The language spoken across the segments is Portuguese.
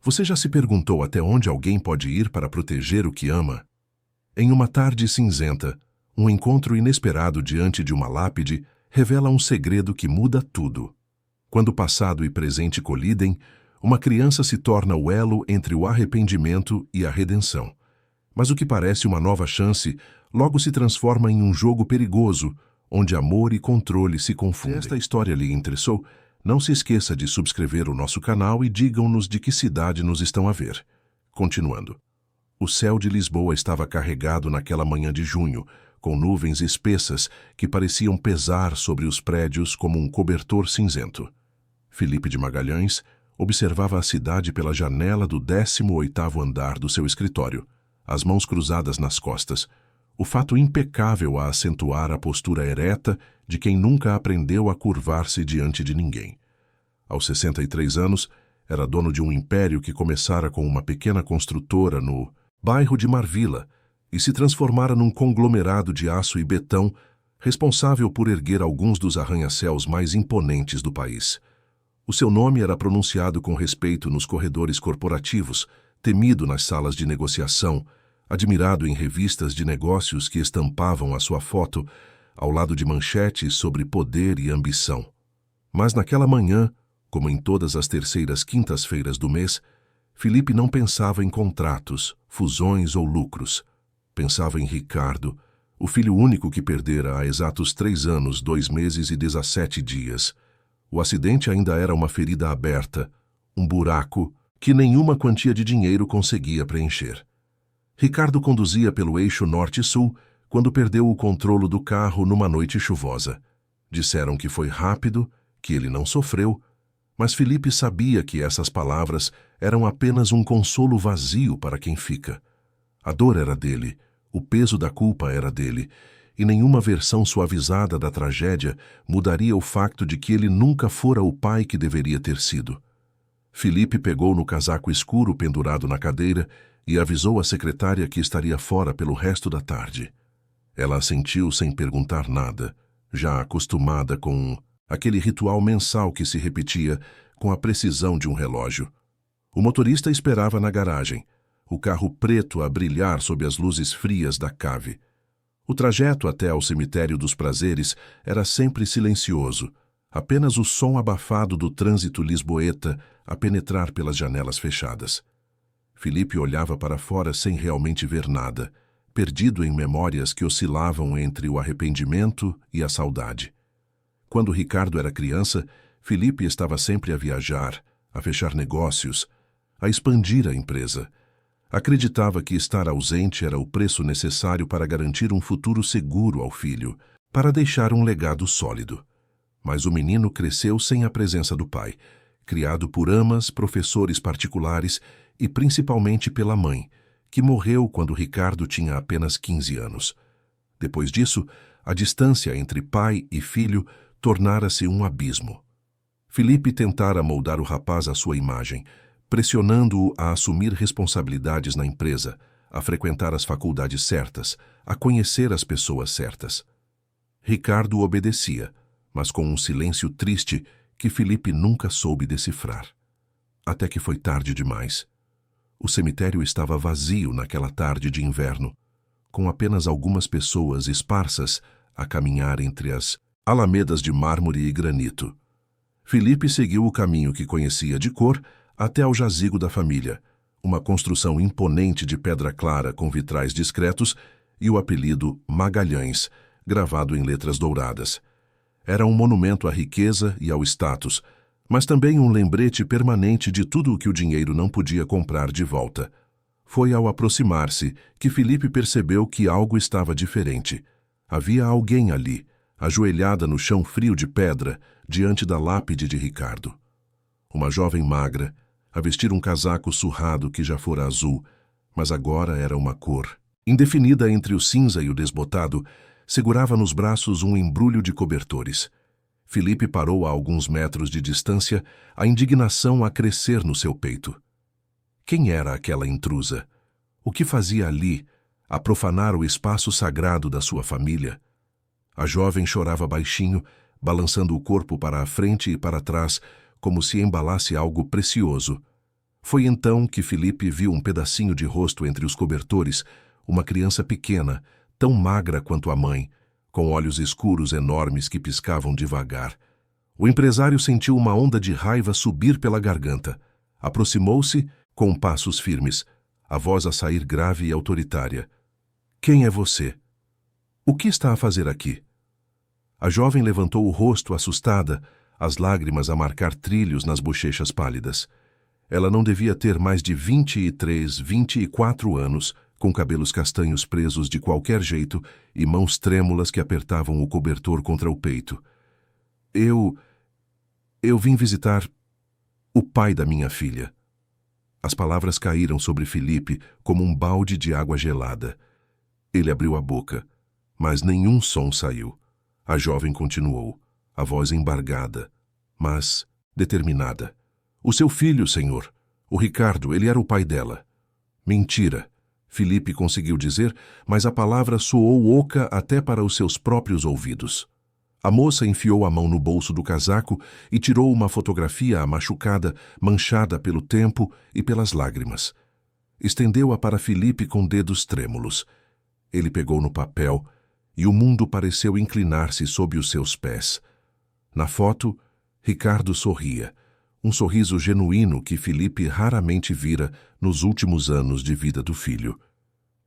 Você já se perguntou até onde alguém pode ir para proteger o que ama? Em uma tarde cinzenta, um encontro inesperado diante de uma lápide revela um segredo que muda tudo. Quando passado e presente colidem, uma criança se torna o elo entre o arrependimento e a redenção. Mas o que parece uma nova chance logo se transforma em um jogo perigoso, onde amor e controle se confundem. Se esta história lhe interessou, não se esqueça de subscrever o nosso canal e digam-nos de que cidade nos estão a ver. Continuando. O céu de Lisboa estava carregado naquela manhã de junho, com nuvens espessas que pareciam pesar sobre os prédios como um cobertor cinzento. Felipe de Magalhães observava a cidade pela janela do 18º andar do seu escritório, as mãos cruzadas nas costas, o fato impecável a acentuar a postura ereta de quem nunca aprendeu a curvar-se diante de ninguém. Aos 63 anos, era dono de um império que começara com uma pequena construtora no bairro de Marvila e se transformara num conglomerado de aço e betão responsável por erguer alguns dos arranha-céus mais imponentes do país. O seu nome era pronunciado com respeito nos corredores corporativos, temido nas salas de negociação, admirado em revistas de negócios que estampavam a sua foto ao lado de manchetes sobre poder e ambição. Mas naquela manhã, como em todas as terceiras quintas-feiras do mês, Felipe não pensava em contratos, fusões ou lucros. Pensava em Ricardo, o filho único que perdera há exatos 3 anos, 2 meses e 17 dias. O acidente ainda era uma ferida aberta, um buraco que nenhuma quantia de dinheiro conseguia preencher. Ricardo conduzia pelo eixo norte-sul quando perdeu o controle do carro numa noite chuvosa. Disseram que foi rápido, que ele não sofreu, mas Felipe sabia que essas palavras eram apenas um consolo vazio para quem fica. A dor era dele, o peso da culpa era dele, e nenhuma versão suavizada da tragédia mudaria o facto de que ele nunca fora o pai que deveria ter sido. Felipe pegou no casaco escuro pendurado na cadeira e avisou a secretária que estaria fora pelo resto da tarde. Ela assentiu sem perguntar nada, já acostumada com aquele ritual mensal que se repetia com a precisão de um relógio. O motorista esperava na garagem, o carro preto a brilhar sob as luzes frias da cave. O trajeto até ao cemitério dos Prazeres era sempre silencioso, apenas o som abafado do trânsito lisboeta a penetrar pelas janelas fechadas. Felipe olhava para fora sem realmente ver nada, perdido em memórias que oscilavam entre o arrependimento e a saudade. Quando Ricardo era criança, Felipe estava sempre a viajar, a fechar negócios, a expandir a empresa. Acreditava que estar ausente era o preço necessário para garantir um futuro seguro ao filho, para deixar um legado sólido. Mas o menino cresceu sem a presença do pai, criado por amas, professores particulares e principalmente pela mãe, que morreu quando Ricardo tinha apenas 15 anos. Depois disso, a distância entre pai e filho tornara-se um abismo. Felipe tentara moldar o rapaz à sua imagem, pressionando-o a assumir responsabilidades na empresa, a frequentar as faculdades certas, a conhecer as pessoas certas. Ricardo obedecia, mas com um silêncio triste que Felipe nunca soube decifrar. Até que foi tarde demais. O cemitério estava vazio naquela tarde de inverno, com apenas algumas pessoas esparsas a caminhar entre as alamedas de mármore e granito. Felipe seguiu o caminho que conhecia de cor até ao jazigo da família, uma construção imponente de pedra clara com vitrais discretos e o apelido Magalhães, gravado em letras douradas. Era um monumento à riqueza e ao status, mas também um lembrete permanente de tudo o que o dinheiro não podia comprar de volta. Foi ao aproximar-se que Felipe percebeu que algo estava diferente. Havia alguém ali, ajoelhada no chão frio de pedra, diante da lápide de Ricardo. Uma jovem magra, a vestir um casaco surrado que já fora azul, mas agora era uma cor. Indefinida entre o cinza e o desbotado, segurava nos braços um embrulho de cobertores. Felipe parou a alguns metros de distância, a indignação a crescer no seu peito. Quem era aquela intrusa? O que fazia ali, a profanar o espaço sagrado da sua família? A jovem chorava baixinho, balançando o corpo para a frente e para trás, como se embalasse algo precioso. Foi então que Filipe viu um pedacinho de rosto entre os cobertores, uma criança pequena, tão magra quanto a mãe, com olhos escuros enormes que piscavam devagar. O empresário sentiu uma onda de raiva subir pela garganta. Aproximou-se, com passos firmes, a voz a sair grave e autoritária. Quem é você? O que está a fazer aqui? A jovem levantou o rosto assustada, as lágrimas a marcar trilhos nas bochechas pálidas. Ela não devia ter mais de 23, 24 anos, com cabelos castanhos presos de qualquer jeito e mãos trêmulas que apertavam o cobertor contra o peito. Eu vim visitar o pai da minha filha. As palavras caíram sobre Filipe como um balde de água gelada. Ele abriu a boca, mas nenhum som saiu. A jovem continuou, a voz embargada, mas determinada. O seu filho, senhor. O Ricardo, ele era o pai dela. Mentira, Filipe conseguiu dizer, mas a palavra soou oca até para os seus próprios ouvidos. A moça enfiou a mão no bolso do casaco e tirou uma fotografia machucada, manchada pelo tempo e pelas lágrimas. Estendeu-a para Filipe com dedos trêmulos. Ele pegou no papel e o mundo pareceu inclinar-se sob os seus pés. Na foto, Ricardo sorria, um sorriso genuíno que Filipe raramente vira nos últimos anos de vida do filho.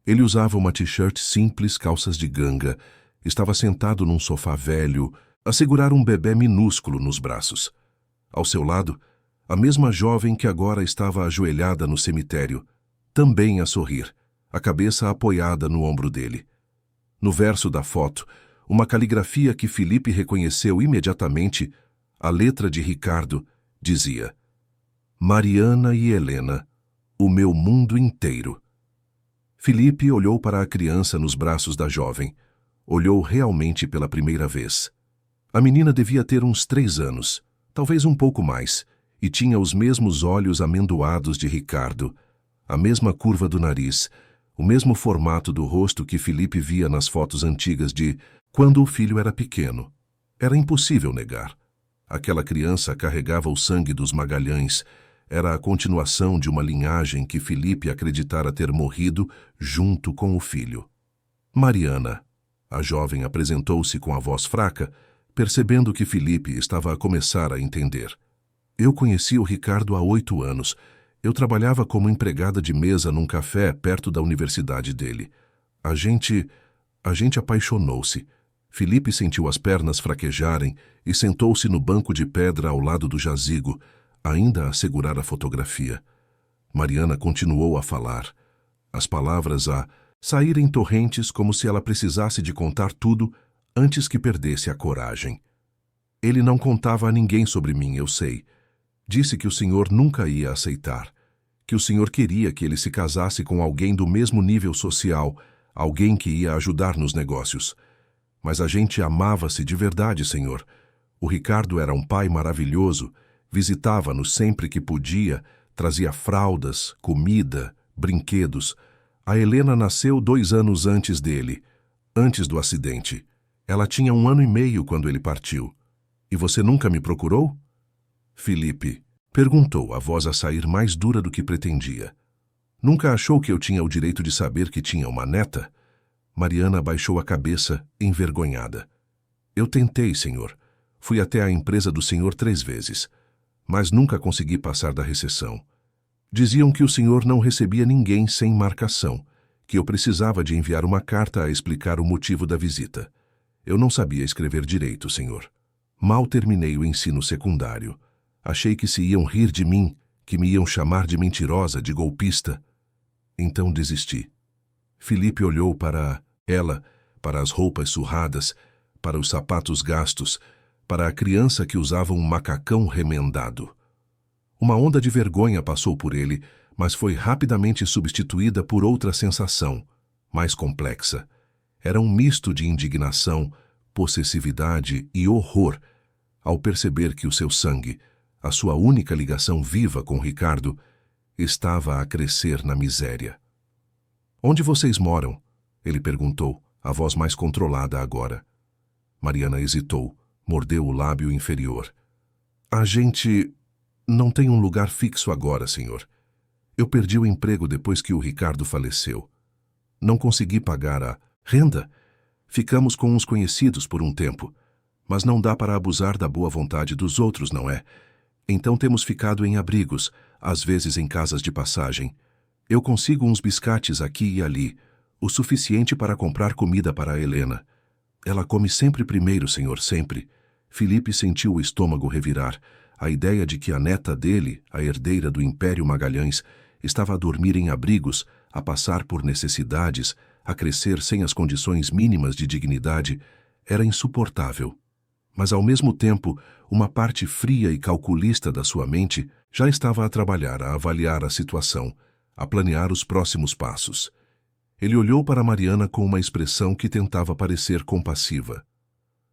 Ele usava uma t-shirt simples, calças de ganga, estava sentado num sofá velho, a segurar um bebê minúsculo nos braços. Ao seu lado, a mesma jovem que agora estava ajoelhada no cemitério, também a sorrir, a cabeça apoiada no ombro dele. No verso da foto, uma caligrafia que Filipe reconheceu imediatamente, a letra de Ricardo, dizia: Mariana e Helena, o meu mundo inteiro. Filipe olhou para a criança nos braços da jovem. Olhou realmente pela primeira vez. A menina devia ter uns 3 anos, talvez um pouco mais, e tinha os mesmos olhos amendoados de Ricardo, a mesma curva do nariz, o mesmo formato do rosto que Filipe via nas fotos antigas de quando o filho era pequeno. Era impossível negar. Aquela criança carregava o sangue dos Magalhães, era a continuação de uma linhagem que Filipe acreditara ter morrido junto com o filho. Mariana. A jovem apresentou-se com a voz fraca, percebendo que Filipe estava a começar a entender. Eu conheci o Ricardo há 8 anos. Eu trabalhava como empregada de mesa num café perto da universidade dele. A gente apaixonou-se. Filipe sentiu as pernas fraquejarem e sentou-se no banco de pedra ao lado do jazigo, ainda a segurar a fotografia. Mariana continuou a falar. As palavras saíram em torrentes como se ela precisasse de contar tudo antes que perdesse a coragem. Ele não contava a ninguém sobre mim, eu sei. Disse que o senhor nunca ia aceitar, que o senhor queria que ele se casasse com alguém do mesmo nível social, alguém que ia ajudar nos negócios. Mas a gente amava-se de verdade, senhor. O Ricardo era um pai maravilhoso, visitava-nos sempre que podia, trazia fraldas, comida, brinquedos. A Helena nasceu 2 anos antes dele, antes do acidente. Ela tinha 1 ano e meio quando ele partiu. E você nunca me procurou? Filipe perguntou, a voz a sair mais dura do que pretendia. Nunca achou que eu tinha o direito de saber que tinha uma neta? Mariana abaixou a cabeça, envergonhada. Eu tentei, senhor. Fui até a empresa do senhor 3 vezes, mas nunca consegui passar da recepção. Diziam que o senhor não recebia ninguém sem marcação, que eu precisava de enviar uma carta a explicar o motivo da visita. Eu não sabia escrever direito, senhor. Mal terminei o ensino secundário. Achei que se iam rir de mim, que me iam chamar de mentirosa, de golpista. Então desisti. Filipe olhou para ela, para as roupas surradas, para os sapatos gastos, para a criança que usava um macacão remendado. Uma onda de vergonha passou por ele, mas foi rapidamente substituída por outra sensação, mais complexa. Era um misto de indignação, possessividade e horror, ao perceber que o seu sangue, a sua única ligação viva com Ricardo, estava a crescer na miséria. Onde vocês moram? Ele perguntou, a voz mais controlada agora. Mariana hesitou, mordeu o lábio inferior. A gente não tem um lugar fixo agora, senhor. Eu perdi o emprego depois que o Ricardo faleceu. Não consegui pagar a renda. Ficamos com uns conhecidos por um tempo, mas não dá para abusar da boa vontade dos outros, não é? Então temos ficado em abrigos, às vezes em casas de passagem. Eu consigo uns biscates aqui e ali, o suficiente para comprar comida para a Helena. Ela come sempre primeiro, senhor, sempre. Felipe sentiu o estômago revirar. A ideia de que a neta dele, a herdeira do Império Magalhães, estava a dormir em abrigos, a passar por necessidades, a crescer sem as condições mínimas de dignidade, era insuportável. Mas, ao mesmo tempo, uma parte fria e calculista da sua mente já estava a trabalhar, a avaliar a situação, a planear os próximos passos. Ele olhou para Mariana com uma expressão que tentava parecer compassiva.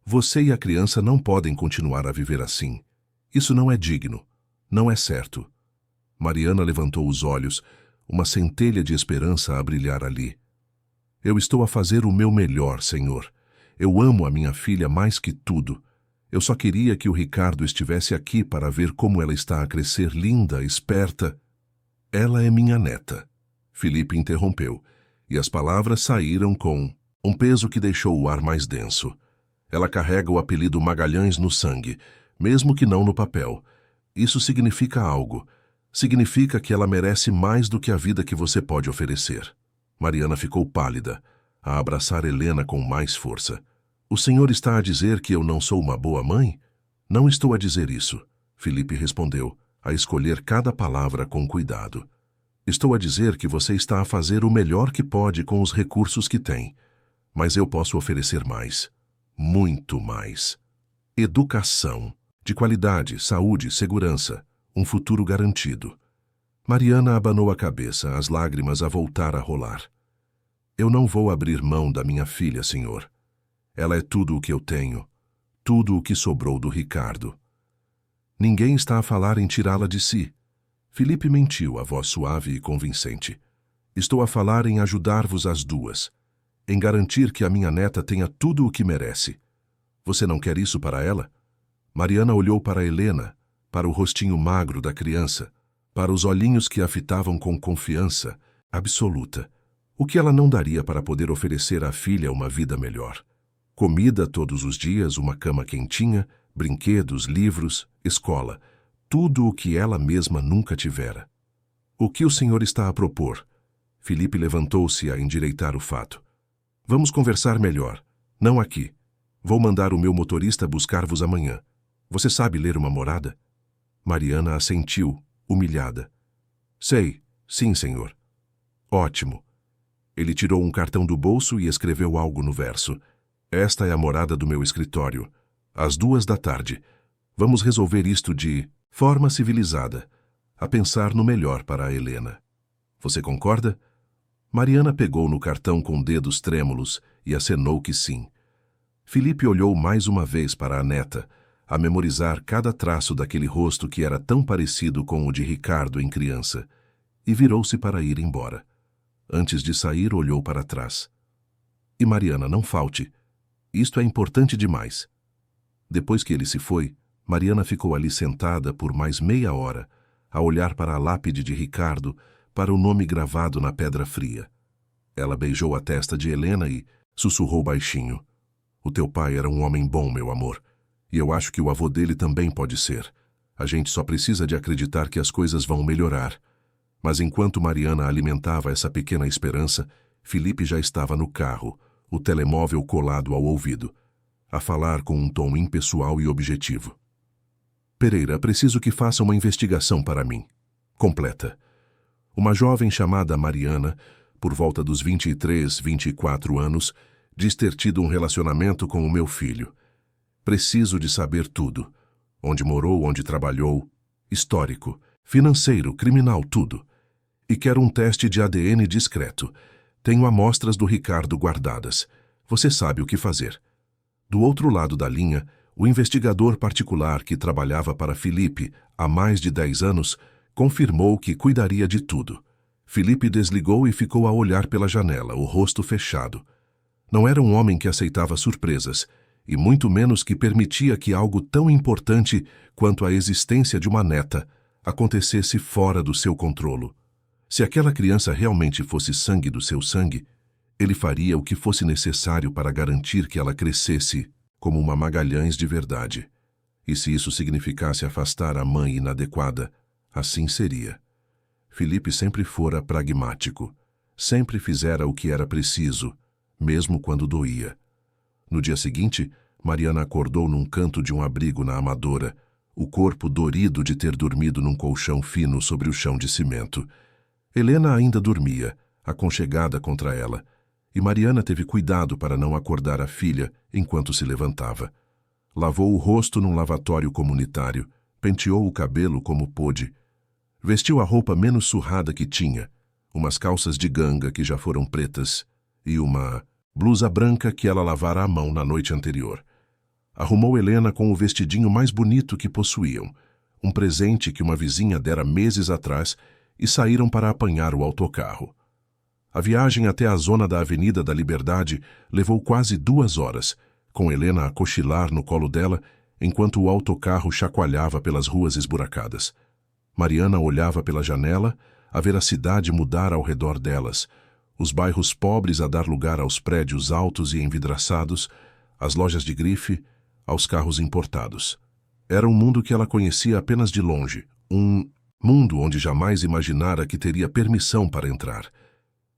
Você e a criança não podem continuar a viver assim. Isso não é digno. Não é certo. Mariana levantou os olhos, uma centelha de esperança a brilhar ali. Eu estou a fazer o meu melhor, senhor. Eu amo a minha filha mais que tudo. Eu só queria que o Ricardo estivesse aqui para ver como ela está a crescer linda, esperta. Ela é minha neta. Felipe interrompeu, e as palavras saíram com um peso que deixou o ar mais denso. Ela carrega o apelido Magalhães no sangue, mesmo que não no papel. Isso significa algo. Significa que ela merece mais do que a vida que você pode oferecer. Mariana ficou pálida, a abraçar Helena com mais força. O senhor está a dizer que eu não sou uma boa mãe? Não estou a dizer isso, Felipe respondeu, a escolher cada palavra com cuidado. Estou a dizer que você está a fazer o melhor que pode com os recursos que tem. Mas eu posso oferecer mais. Muito mais. Educação, de qualidade, saúde, segurança, um futuro garantido. Mariana abanou a cabeça, as lágrimas a voltar a rolar. Eu não vou abrir mão da minha filha, senhor. Ela é tudo o que eu tenho, tudo o que sobrou do Ricardo. Ninguém está a falar em tirá-la de si. Felipe mentiu, a voz suave e convincente. Estou a falar em ajudar-vos as duas, em garantir que a minha neta tenha tudo o que merece. Você não quer isso para ela? Mariana olhou para Helena, para o rostinho magro da criança, para os olhinhos que a fitavam com confiança absoluta. O que ela não daria para poder oferecer à filha uma vida melhor? Comida todos os dias, uma cama quentinha, brinquedos, livros, escola, tudo o que ela mesma nunca tivera. O que o senhor está a propor? Felipe levantou-se a endireitar o fato. Vamos conversar melhor. Não aqui. Vou mandar o meu motorista buscar-vos amanhã. Você sabe ler uma morada? Mariana assentiu, humilhada. Sei, sim, senhor. Ótimo. Ele tirou um cartão do bolso e escreveu algo no verso. Esta é a morada do meu escritório. Às 2 da tarde. Vamos resolver isto de forma civilizada, a pensar no melhor para a Helena. Você concorda? Mariana pegou no cartão com dedos trêmulos e acenou que sim. Felipe olhou mais uma vez para a neta, a memorizar cada traço daquele rosto que era tão parecido com o de Ricardo em criança, e virou-se para ir embora. Antes de sair, olhou para trás. E Mariana, não falte. Isto é importante demais. Depois que ele se foi, Mariana ficou ali sentada por mais meia hora, a olhar para a lápide de Ricardo, para o nome gravado na pedra fria. Ela beijou a testa de Helena e sussurrou baixinho. O teu pai era um homem bom, meu amor. E eu acho que o avô dele também pode ser. A gente só precisa de acreditar que as coisas vão melhorar. Mas enquanto Mariana alimentava essa pequena esperança, Felipe já estava no carro, o telemóvel colado ao ouvido, a falar com um tom impessoal e objetivo. Pereira, preciso que faça uma investigação para mim. Completa. Uma jovem chamada Mariana, por volta dos 23, 24 anos, diz ter tido um relacionamento com o meu filho. Preciso de saber tudo. Onde morou, onde trabalhou, histórico, financeiro, criminal, tudo. E quero um teste de ADN discreto. Tenho amostras do Ricardo guardadas. Você sabe o que fazer. Do outro lado da linha, o investigador particular que trabalhava para Felipe há mais de 10 anos confirmou que cuidaria de tudo. Felipe desligou e ficou a olhar pela janela, o rosto fechado. Não era um homem que aceitava surpresas, e muito menos que permitia que algo tão importante quanto a existência de uma neta acontecesse fora do seu controlo. Se aquela criança realmente fosse sangue do seu sangue, ele faria o que fosse necessário para garantir que ela crescesse como uma Magalhães de verdade. E se isso significasse afastar a mãe inadequada, assim seria. Felipe sempre fora pragmático. Sempre fizera o que era preciso, mesmo quando doía. No dia seguinte, Mariana acordou num canto de um abrigo na Amadora, o corpo dorido de ter dormido num colchão fino sobre o chão de cimento. Helena ainda dormia, aconchegada contra ela, e Mariana teve cuidado para não acordar a filha enquanto se levantava. Lavou o rosto num lavatório comunitário, penteou o cabelo como pôde, vestiu a roupa menos surrada que tinha, umas calças de ganga que já foram pretas e uma blusa branca que ela lavara à mão na noite anterior. Arrumou Helena com o vestidinho mais bonito que possuíam, um presente que uma vizinha dera meses atrás, e saíram para apanhar o autocarro. A viagem até a zona da Avenida da Liberdade levou quase 2 horas, com Helena a cochilar no colo dela, enquanto o autocarro chacoalhava pelas ruas esburacadas. Mariana olhava pela janela, a ver a cidade mudar ao redor delas, os bairros pobres a dar lugar aos prédios altos e envidraçados, às lojas de grife, aos carros importados. Era um mundo que ela conhecia apenas de longe, um mundo onde jamais imaginara que teria permissão para entrar.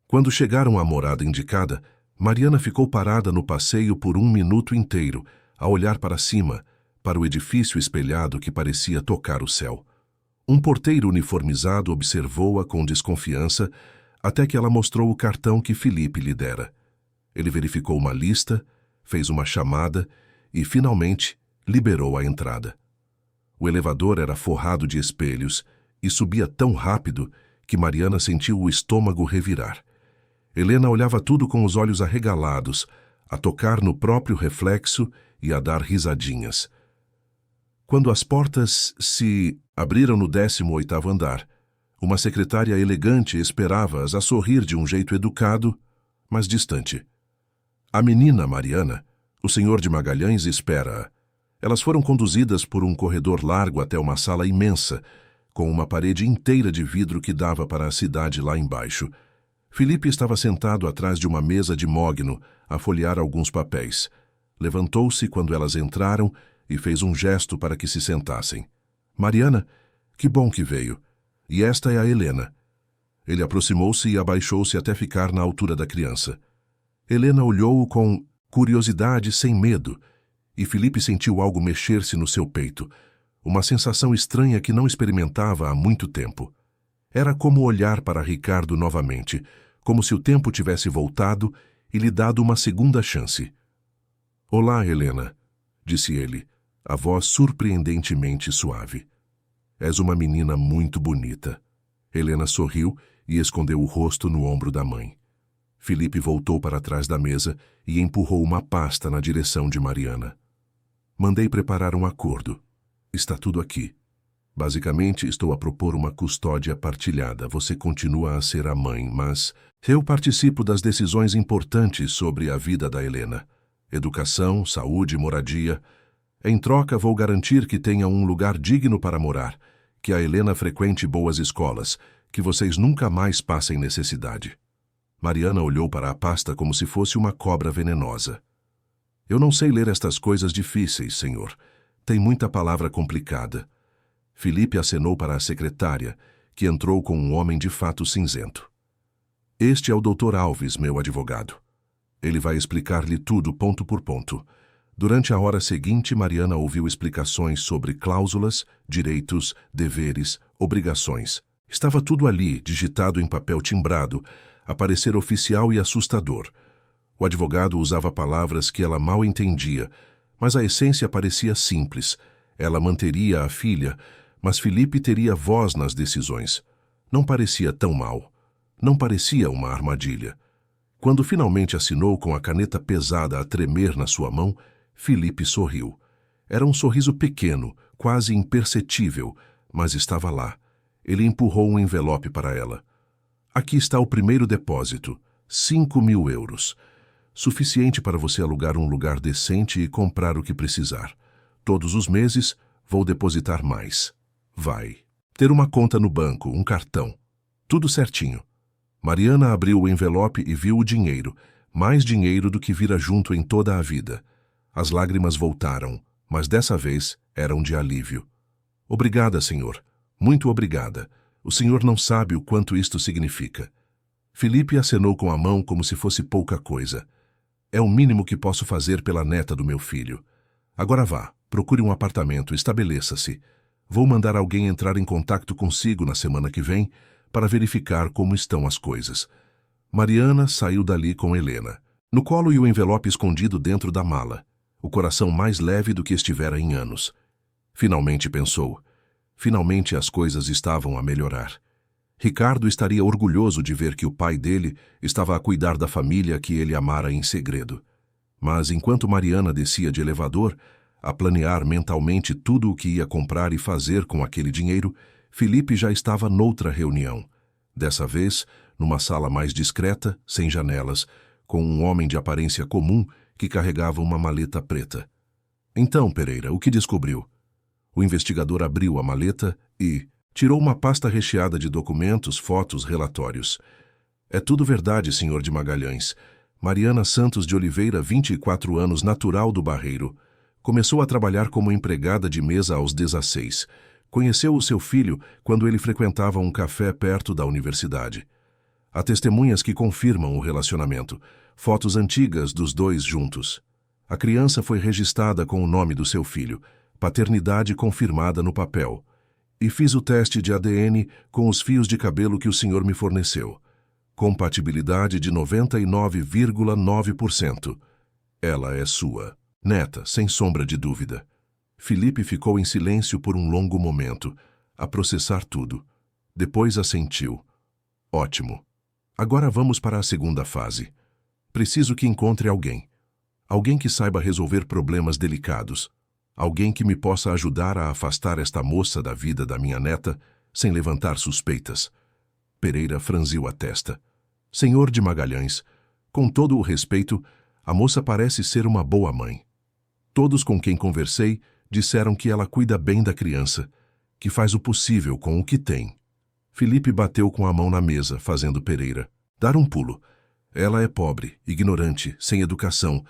Quando chegaram à morada indicada, Mariana ficou parada no passeio por 1 minuto inteiro, a olhar para cima, para o edifício espelhado que parecia tocar o céu. Um porteiro uniformizado observou-a com desconfiança, até que ela mostrou o cartão que Felipe lhe dera. Ele verificou uma lista, fez uma chamada e, finalmente, liberou a entrada. O elevador era forrado de espelhos e subia tão rápido que Mariana sentiu o estômago revirar. Helena olhava tudo com os olhos arregalados, a tocar no próprio reflexo e a dar risadinhas. Quando as portas se abriram no 18º andar, uma secretária elegante esperava-as a sorrir de um jeito educado, mas distante. A menina Mariana, o senhor de Magalhães, espera-a. Elas foram conduzidas por um corredor largo até uma sala imensa, com uma parede inteira de vidro que dava para a cidade lá embaixo. Felipe estava sentado atrás de uma mesa de mogno, a folhear alguns papéis. Levantou-se quando elas entraram e fez um gesto para que se sentassem. Mariana, que bom que veio. E esta é a Helena. Ele aproximou-se e abaixou-se até ficar na altura da criança. Helena olhou-o com curiosidade sem medo, e Felipe sentiu algo mexer-se no seu peito, uma sensação estranha que não experimentava há muito tempo. Era como olhar para Ricardo novamente, como se o tempo tivesse voltado e lhe dado uma segunda chance. "Olá, Helena", disse ele, a voz surpreendentemente suave. "És uma menina muito bonita." Helena sorriu e escondeu o rosto no ombro da mãe. Felipe voltou para trás da mesa e empurrou uma pasta na direção de Mariana. "Mandei preparar um acordo. Está tudo aqui. Basicamente, estou a propor uma custódia partilhada. Você continua a ser a mãe, mas eu participo das decisões importantes sobre a vida da Helena. Educação, saúde, moradia. Em troca, vou garantir que tenha um lugar digno para morar, que a Helena frequente boas escolas, que vocês nunca mais passem necessidade." Mariana olhou para a pasta como se fosse uma cobra venenosa. "Eu não sei ler estas coisas difíceis, senhor. Tem muita palavra complicada." Felipe acenou para a secretária, que entrou com um homem de fato cinzento. "Este é o Dr. Alves, meu advogado. Ele vai explicar-lhe tudo ponto por ponto." Durante a hora seguinte, Mariana ouviu explicações sobre cláusulas, direitos, deveres, obrigações. Estava tudo ali, digitado em papel timbrado, a parecer oficial e assustador. O advogado usava palavras que ela mal entendia, mas a essência parecia simples. Ela manteria a filha, mas Felipe teria voz nas decisões. Não parecia tão mal. Não parecia uma armadilha. Quando finalmente assinou com a caneta pesada a tremer na sua mão, Felipe sorriu. Era um sorriso pequeno, quase imperceptível, mas estava lá. Ele empurrou um envelope para ela. "Aqui está o primeiro depósito, 5.000 euros. Suficiente para você alugar um lugar decente e comprar o que precisar. Todos os meses, vou depositar mais. Vai ter uma conta no banco, um cartão. Tudo certinho. Mariana abriu o envelope e viu o dinheiro, mais dinheiro do que vira junto em toda a vida. As lágrimas voltaram, mas dessa vez eram de alívio. Obrigada, senhor. Muito obrigada. O senhor não sabe o quanto isto significa. Felipe acenou com a mão como se fosse pouca coisa. É o mínimo que posso fazer pela neta do meu filho. Agora vá, procure um apartamento, estabeleça-se. Vou mandar alguém entrar em contato consigo na semana que vem para verificar como estão as coisas. Mariana saiu dali com Helena, no colo e o envelope escondido dentro da mala, o coração mais leve do que estivera em anos. Finalmente pensou. Finalmente as coisas estavam a melhorar. Ricardo estaria orgulhoso de ver que o pai dele estava a cuidar da família que ele amara em segredo. Mas enquanto Mariana descia de elevador, a planear mentalmente tudo o que ia comprar e fazer com aquele dinheiro, Felipe já estava noutra reunião. Dessa vez, numa sala mais discreta, sem janelas, com um homem de aparência comum que carregava uma maleta preta. Então, Pereira, o que descobriu? O investigador abriu a maleta e tirou uma pasta recheada de documentos, fotos, relatórios. É tudo verdade, senhor de Magalhães. Mariana Santos de Oliveira, 24 anos, natural do Barreiro. Começou a trabalhar como empregada de mesa aos 16. Conheceu o seu filho quando ele frequentava um café perto da universidade. Há testemunhas que confirmam o relacionamento, fotos antigas dos dois juntos. A criança foi registrada com o nome do seu filho, paternidade confirmada no papel. E fiz o teste de ADN com os fios de cabelo que o senhor me forneceu. Compatibilidade de 99,9%. Ela é sua. Neta, sem sombra de dúvida. Felipe ficou em silêncio por um longo momento, a processar tudo. Depois assentiu. Ótimo. Agora vamos para a segunda fase. Preciso que encontre alguém. Alguém que saiba resolver problemas delicados. Alguém que me possa ajudar a afastar esta moça da vida da minha neta, sem levantar suspeitas. Pereira franziu a testa. Senhor de Magalhães, com todo o respeito, a moça parece ser uma boa mãe. Todos com quem conversei disseram que ela cuida bem da criança, que faz o possível com o que tem. Felipe bateu com a mão na mesa, fazendo Pereira dar um pulo. Ela é pobre, ignorante, sem educação.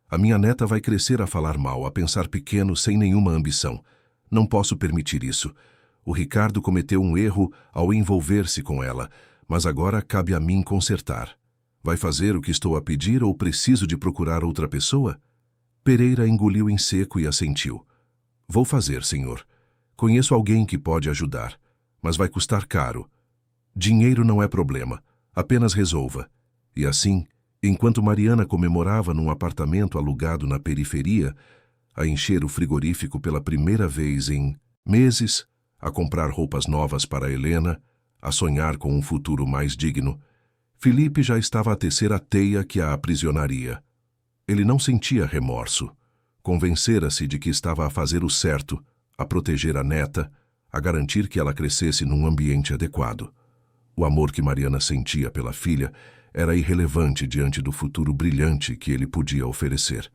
A minha neta vai crescer a falar mal, a pensar pequeno, sem nenhuma ambição. Não posso permitir isso. O Ricardo cometeu um erro ao envolver-se com ela, mas agora cabe a mim consertar. Vai fazer o que estou a pedir ou preciso de procurar outra pessoa? Pereira engoliu em seco e assentiu. Vou fazer, senhor. Conheço alguém que pode ajudar, mas vai custar caro. Dinheiro não é problema, apenas resolva. E assim, enquanto Mariana comemorava num apartamento alugado na periferia, a encher o frigorífico pela primeira vez em meses, a comprar roupas novas para Helena, a sonhar com um futuro mais digno, Felipe já estava a tecer a teia que a aprisionaria. Ele não sentia remorso. Convencera-se de que estava a fazer o certo, a proteger a neta, a garantir que ela crescesse num ambiente adequado. O amor que Mariana sentia pela filha era irrelevante diante do futuro brilhante que ele podia oferecer.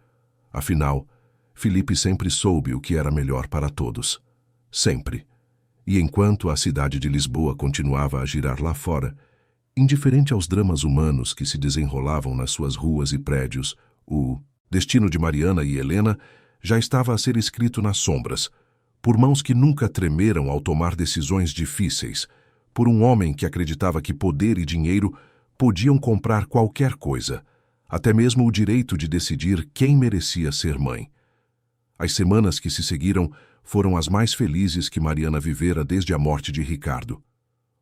Afinal, Felipe sempre soube o que era melhor para todos. Sempre. E enquanto a cidade de Lisboa continuava a girar lá fora, indiferente aos dramas humanos que se desenrolavam nas suas ruas e prédios, o destino de Mariana e Helena já estava a ser escrito nas sombras, por mãos que nunca tremeram ao tomar decisões difíceis, por um homem que acreditava que poder e dinheiro podiam comprar qualquer coisa, até mesmo o direito de decidir quem merecia ser mãe. As semanas que se seguiram foram as mais felizes que Mariana vivera desde a morte de Ricardo.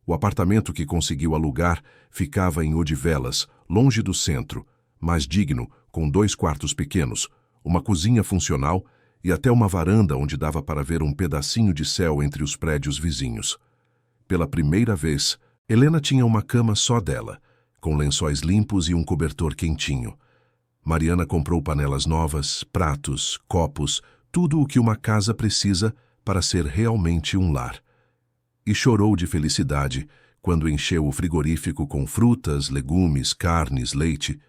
O apartamento que conseguiu alugar ficava em Odivelas, longe do centro, mas digno, com 2 quartos pequenos, uma cozinha funcional e até uma varanda onde dava para ver um pedacinho de céu entre os prédios vizinhos. Pela primeira vez, Helena tinha uma cama só dela, com lençóis limpos e um cobertor quentinho. Mariana comprou panelas novas, pratos, copos, tudo o que uma casa precisa para ser realmente um lar. E chorou de felicidade quando encheu o frigorífico com frutas, legumes, carnes, leite,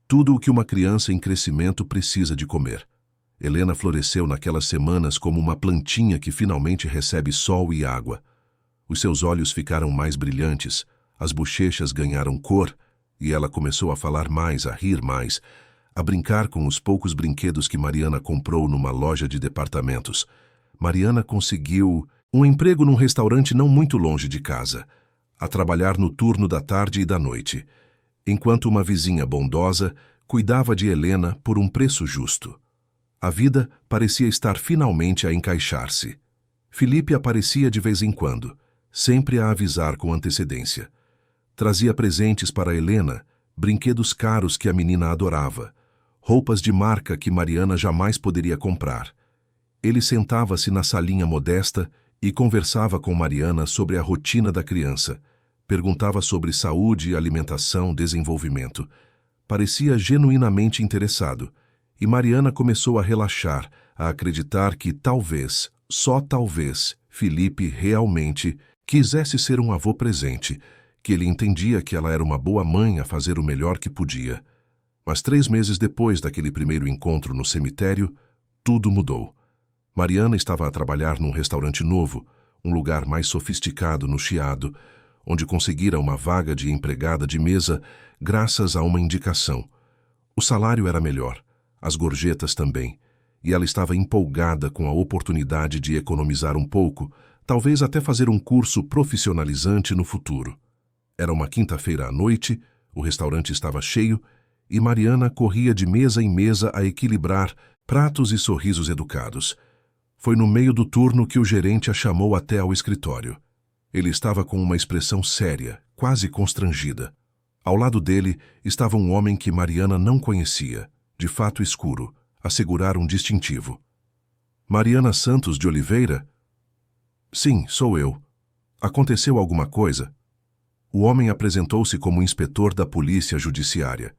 tudo o que uma criança em crescimento precisa de comer. Helena floresceu naquelas semanas como uma plantinha que finalmente recebe sol e água. Os seus olhos ficaram mais brilhantes, As bochechas ganharam cor e ela começou a falar mais, a rir mais, a brincar com os poucos brinquedos que Mariana comprou numa loja de departamentos. Mariana conseguiu um emprego num restaurante não muito longe de casa, a trabalhar no turno da tarde e da noite, enquanto uma vizinha bondosa cuidava de Helena por um preço justo. A vida parecia estar finalmente a encaixar-se. Felipe aparecia de vez em quando, sempre a avisar com antecedência. Trazia presentes para Helena, brinquedos caros que a menina adorava, roupas de marca que Mariana jamais poderia comprar. Ele sentava-se na salinha modesta e conversava com Mariana sobre a rotina da criança. Perguntava sobre saúde, alimentação, desenvolvimento. Parecia genuinamente interessado, e Mariana começou a relaxar, a acreditar que talvez, só talvez, Felipe realmente quisesse ser um avô presente, que ele entendia que ela era uma boa mãe a fazer o melhor que podia. Mas 3 meses depois daquele primeiro encontro no cemitério, tudo mudou. Mariana estava a trabalhar num restaurante novo, um lugar mais sofisticado no Chiado, onde conseguira uma vaga de empregada de mesa graças a uma indicação. O salário era melhor, as gorjetas também, e ela estava empolgada com a oportunidade de economizar um pouco, talvez até fazer um curso profissionalizante no futuro. Era uma quinta-feira à noite, o restaurante estava cheio, e Mariana corria de mesa em mesa a equilibrar pratos e sorrisos educados. Foi no meio do turno que o gerente a chamou até ao escritório. Ele estava com uma expressão séria, quase constrangida. Ao lado dele estava um homem que Mariana não conhecia, de fato escuro, a segurar um distintivo. Mariana Santos de Oliveira? Sim, sou eu. Aconteceu alguma coisa? O homem apresentou-se como inspetor da polícia judiciária.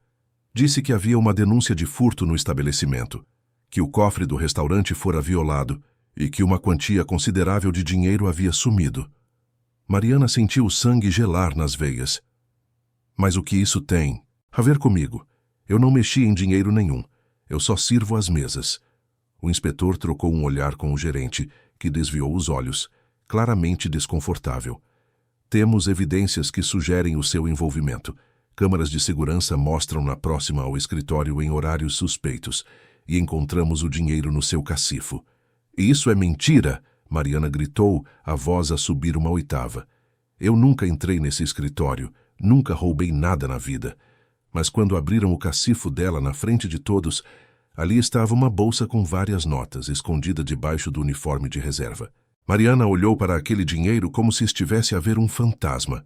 Disse que havia uma denúncia de furto no estabelecimento, que o cofre do restaurante fora violado e que uma quantia considerável de dinheiro havia sumido. Mariana sentiu o sangue gelar nas veias. Mas o que isso tem a ver comigo? Eu não mexi em dinheiro nenhum. Eu só sirvo as mesas. O inspetor trocou um olhar com o gerente, que desviou os olhos, claramente desconfortável. Temos evidências que sugerem o seu envolvimento. Câmaras de segurança mostram na próxima ao escritório em horários suspeitos e encontramos o dinheiro no seu cacifo. E isso é mentira! Mariana gritou, a voz a subir uma oitava. Eu nunca entrei nesse escritório, nunca roubei nada na vida. Mas quando abriram o cacifo dela na frente de todos, ali estava uma bolsa com várias notas, escondida debaixo do uniforme de reserva. Mariana olhou para aquele dinheiro como se estivesse a ver um fantasma.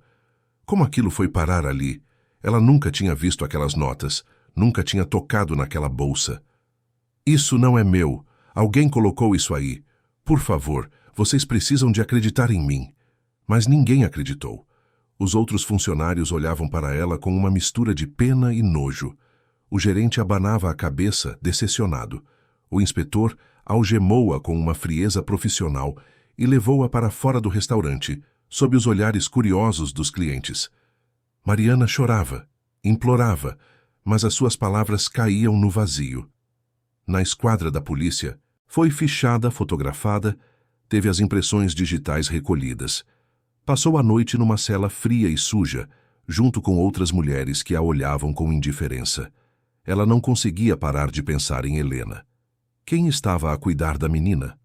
Como aquilo foi parar ali? Ela nunca tinha visto aquelas notas, nunca tinha tocado naquela bolsa. Isso não é meu. Alguém colocou isso aí. Por favor, vocês precisam de acreditar em mim. Mas ninguém acreditou. Os outros funcionários olhavam para ela com uma mistura de pena e nojo. O gerente abanava a cabeça, decepcionado. O inspetor algemou-a com uma frieza profissional e levou-a para fora do restaurante, sob os olhares curiosos dos clientes. Mariana chorava, implorava, mas as suas palavras caíam no vazio. Na esquadra da polícia, foi fichada, fotografada, teve as impressões digitais recolhidas. Passou a noite numa cela fria e suja, junto com outras mulheres que a olhavam com indiferença. Ela não conseguia parar de pensar em Helena. Quem estava a cuidar da menina?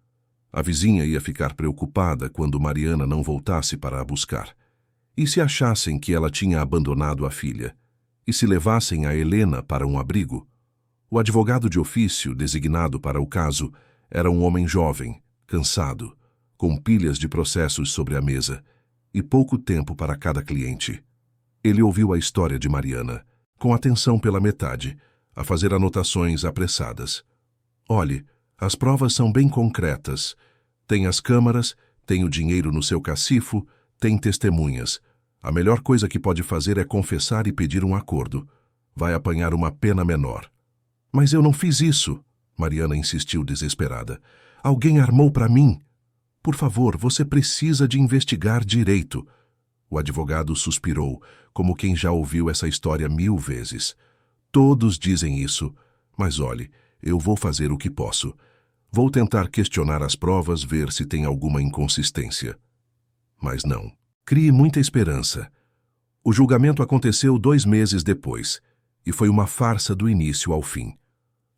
A vizinha ia ficar preocupada quando Mariana não voltasse para a buscar. E se achassem que ela tinha abandonado a filha? E se levassem a Helena para um abrigo? O advogado de ofício, designado para o caso, era um homem jovem, cansado, com pilhas de processos sobre a mesa, e pouco tempo para cada cliente. Ele ouviu a história de Mariana, com atenção pela metade, a fazer anotações apressadas. Olhe, as provas são bem concretas. Tem as câmaras, tem o dinheiro no seu cacifo, tem testemunhas. A melhor coisa que pode fazer é confessar e pedir um acordo. Vai apanhar uma pena menor. Mas eu não fiz isso, Mariana insistiu desesperada. Alguém armou para mim. Por favor, você precisa de investigar direito. O advogado suspirou, como quem já ouviu essa história 1000 vezes. Todos dizem isso, mas olhe, eu vou fazer o que posso. Vou tentar questionar as provas, ver se tem alguma inconsistência. Mas não. Crie muita esperança. O julgamento aconteceu 2 meses depois, e foi uma farsa do início ao fim.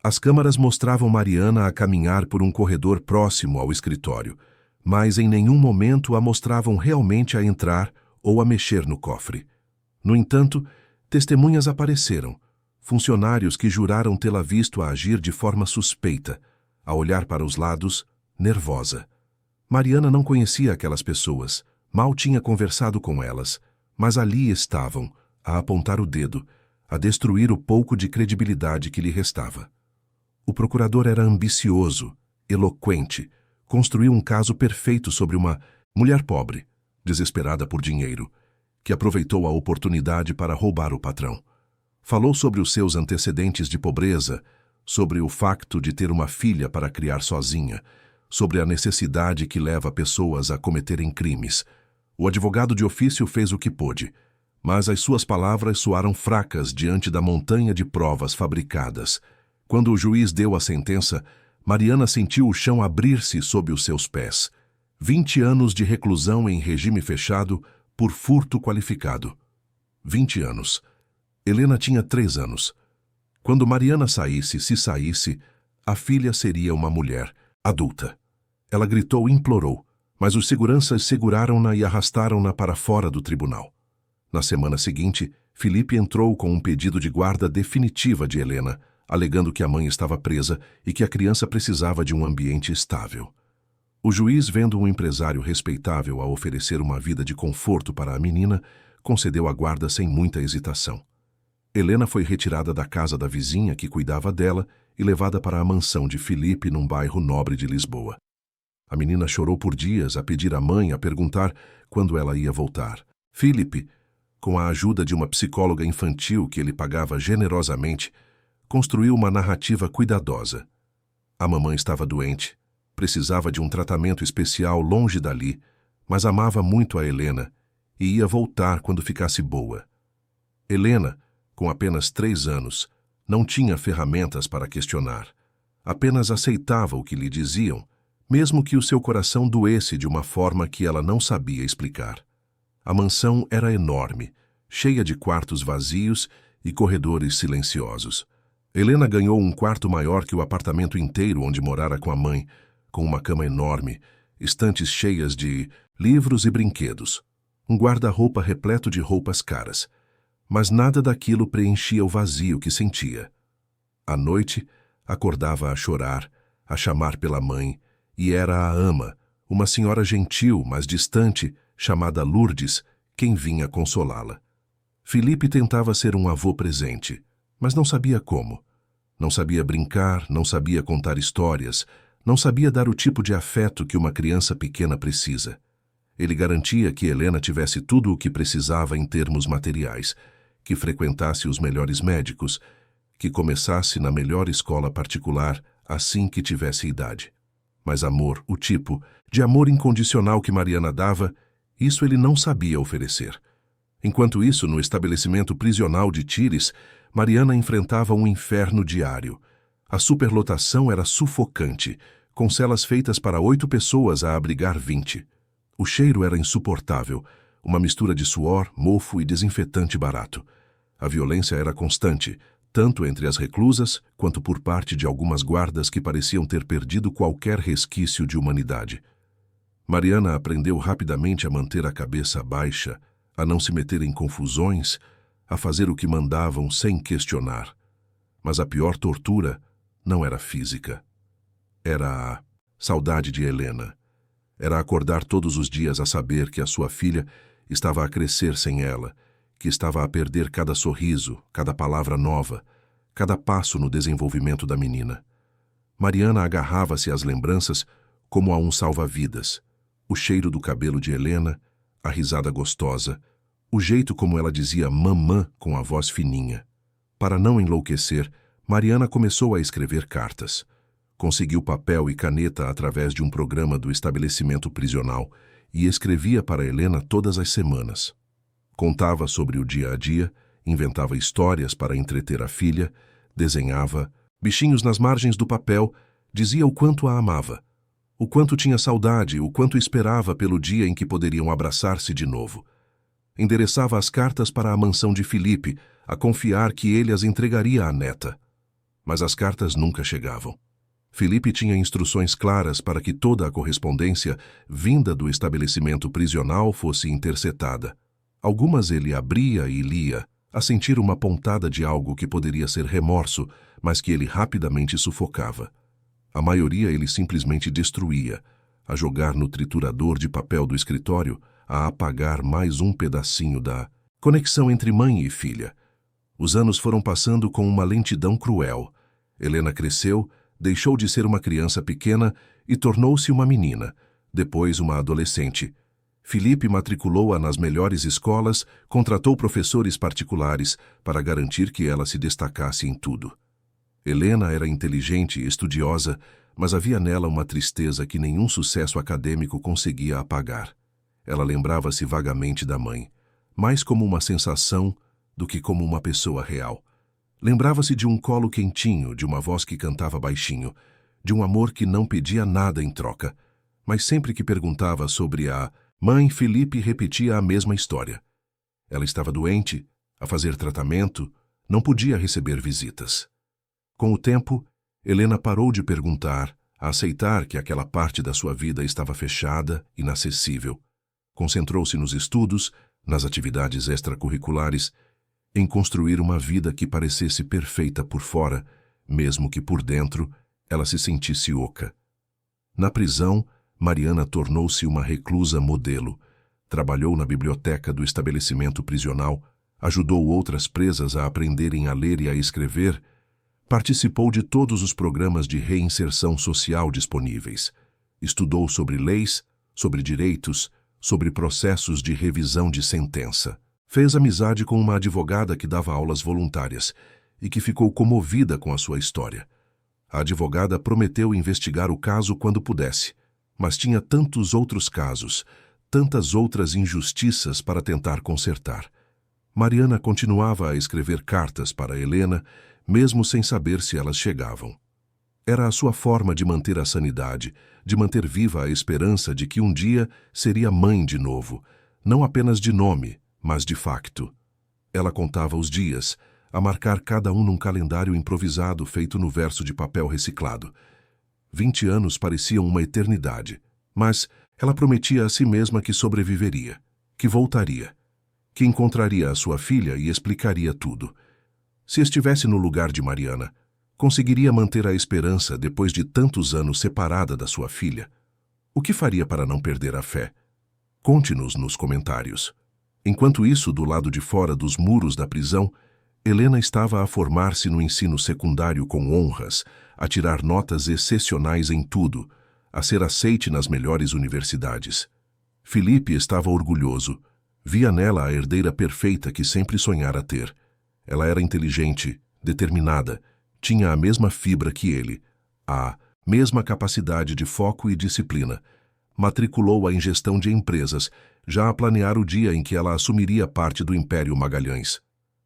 As câmaras mostravam Mariana a caminhar por um corredor próximo ao escritório, mas em nenhum momento a mostravam realmente a entrar ou a mexer no cofre. No entanto, testemunhas apareceram, funcionários que juraram tê-la visto a agir de forma suspeita, a olhar para os lados, nervosa. Mariana não conhecia aquelas pessoas, mal tinha conversado com elas, mas ali estavam, a apontar o dedo, a destruir o pouco de credibilidade que lhe restava. O procurador era ambicioso, eloquente, construiu um caso perfeito sobre uma mulher pobre, desesperada por dinheiro, que aproveitou a oportunidade para roubar o patrão. Falou sobre os seus antecedentes de pobreza, sobre o facto de ter uma filha para criar sozinha, sobre a necessidade que leva pessoas a cometerem crimes. O advogado de ofício fez o que pôde, mas as suas palavras soaram fracas diante da montanha de provas fabricadas. Quando o juiz deu a sentença, Mariana sentiu o chão abrir-se sob os seus pés. 20 anos de reclusão em regime fechado por furto qualificado. 20 anos. Helena tinha 3 anos. Quando Mariana saísse, se saísse, a filha seria uma mulher adulta. Ela gritou e implorou, mas os seguranças seguraram-na e arrastaram-na para fora do tribunal. Na semana seguinte, Felipe entrou com um pedido de guarda definitiva de Helena, alegando que a mãe estava presa e que a criança precisava de um ambiente estável. O juiz, vendo um empresário respeitável a oferecer uma vida de conforto para a menina, concedeu a guarda sem muita hesitação. Helena foi retirada da casa da vizinha que cuidava dela e levada para a mansão de Felipe num bairro nobre de Lisboa. A menina chorou por dias a pedir à mãe a perguntar quando ela ia voltar. Felipe, com a ajuda de uma psicóloga infantil que ele pagava generosamente, construiu uma narrativa cuidadosa. A mamãe estava doente, precisava de um tratamento especial longe dali, mas amava muito a Helena e ia voltar quando ficasse boa. Helena, com apenas 3 anos, não tinha ferramentas para questionar. Apenas aceitava o que lhe diziam, mesmo que o seu coração doesse de uma forma que ela não sabia explicar. A mansão era enorme, cheia de quartos vazios e corredores silenciosos. Helena ganhou um quarto maior que o apartamento inteiro onde morara com a mãe, com uma cama enorme, estantes cheias de livros e brinquedos, um guarda-roupa repleto de roupas caras. Mas nada daquilo preenchia o vazio que sentia. À noite, acordava a chorar, a chamar pela mãe, e era a ama, uma senhora gentil, mas distante, chamada Lourdes, quem vinha consolá-la. Felipe tentava ser um avô presente, mas não sabia como. Não sabia brincar, não sabia contar histórias, não sabia dar o tipo de afeto que uma criança pequena precisa. Ele garantia que Helena tivesse tudo o que precisava em termos materiais, que frequentasse os melhores médicos, que começasse na melhor escola particular assim que tivesse idade. Mas amor, o tipo de amor incondicional que Mariana dava, isso ele não sabia oferecer. Enquanto isso, no estabelecimento prisional de Tires, Mariana enfrentava um inferno diário. A superlotação era sufocante, com celas feitas para 8 pessoas a abrigar 20. O cheiro era insuportável, uma mistura de suor, mofo e desinfetante barato. A violência era constante, tanto entre as reclusas quanto por parte de algumas guardas que pareciam ter perdido qualquer resquício de humanidade. Mariana aprendeu rapidamente a manter a cabeça baixa, a não se meter em confusões, a fazer o que mandavam sem questionar. Mas a pior tortura não era física. Era a saudade de Helena. Era acordar todos os dias a saber que a sua filha estava a crescer sem ela, que estava a perder cada sorriso, cada palavra nova, cada passo no desenvolvimento da menina. Mariana agarrava-se às lembranças como a um salva-vidas. O cheiro do cabelo de Helena, a risada gostosa, o jeito como ela dizia mamã com a voz fininha. Para não enlouquecer, Mariana começou a escrever cartas. Conseguiu papel e caneta através de um programa do estabelecimento prisional e escrevia para Helena todas as semanas. Contava sobre o dia a dia, inventava histórias para entreter a filha, desenhava bichinhos nas margens do papel, dizia o quanto a amava, o quanto tinha saudade, o quanto esperava pelo dia em que poderiam abraçar-se de novo. Endereçava as cartas para a mansão de Filipe, a confiar que ele as entregaria à neta. Mas as cartas nunca chegavam. Filipe tinha instruções claras para que toda a correspondência vinda do estabelecimento prisional fosse interceptada. Algumas ele abria e lia, a sentir uma pontada de algo que poderia ser remorso, mas que ele rapidamente sufocava. A maioria ele simplesmente destruía, a jogar no triturador de papel do escritório, a apagar mais um pedacinho da conexão entre mãe e filha. Os anos foram passando com uma lentidão cruel. Helena cresceu, deixou de ser uma criança pequena e tornou-se uma menina, depois uma adolescente. Filipe matriculou-a nas melhores escolas, contratou professores particulares para garantir que ela se destacasse em tudo. Helena era inteligente e estudiosa, mas havia nela uma tristeza que nenhum sucesso acadêmico conseguia apagar. Ela lembrava-se vagamente da mãe, mais como uma sensação do que como uma pessoa real. Lembrava-se de um colo quentinho, de uma voz que cantava baixinho, de um amor que não pedia nada em troca, mas sempre que perguntava sobre a mãe, Filipe repetia a mesma história. Ela estava doente, a fazer tratamento, não podia receber visitas. Com o tempo, Helena parou de perguntar, a aceitar que aquela parte da sua vida estava fechada, inacessível. Concentrou-se nos estudos, nas atividades extracurriculares, em construir uma vida que parecesse perfeita por fora, mesmo que por dentro ela se sentisse oca. Na prisão, Mariana tornou-se uma reclusa modelo. Trabalhou na biblioteca do estabelecimento prisional, ajudou outras presas a aprenderem a ler e a escrever, participou de todos os programas de reinserção social disponíveis, estudou sobre leis, sobre direitos, sobre processos de revisão de sentença. Fez amizade com uma advogada que dava aulas voluntárias e que ficou comovida com a sua história. A advogada prometeu investigar o caso quando pudesse, mas tinha tantos outros casos, tantas outras injustiças para tentar consertar. Mariana continuava a escrever cartas para Helena, mesmo sem saber se elas chegavam. Era a sua forma de manter a sanidade, de manter viva a esperança de que um dia seria mãe de novo, não apenas de nome, mas de facto. Ela contava os dias, a marcar cada um num calendário improvisado feito no verso de papel reciclado. 20 anos pareciam uma eternidade, mas ela prometia a si mesma que sobreviveria, que voltaria, que encontraria a sua filha e explicaria tudo. Se estivesse no lugar de Mariana, conseguiria manter a esperança depois de tantos anos separada da sua filha? O que faria para não perder a fé? Conte-nos nos comentários. Enquanto isso, do lado de fora dos muros da prisão, Helena estava a formar-se no ensino secundário com honras, a tirar notas excepcionais em tudo, a ser aceite nas melhores universidades. Filipe estava orgulhoso. Via nela a herdeira perfeita que sempre sonhara ter. Ela era inteligente, determinada, tinha a mesma fibra que ele, a mesma capacidade de foco e disciplina. Matriculou-a em gestão de empresas, já a planear o dia em que ela assumiria parte do Império Magalhães.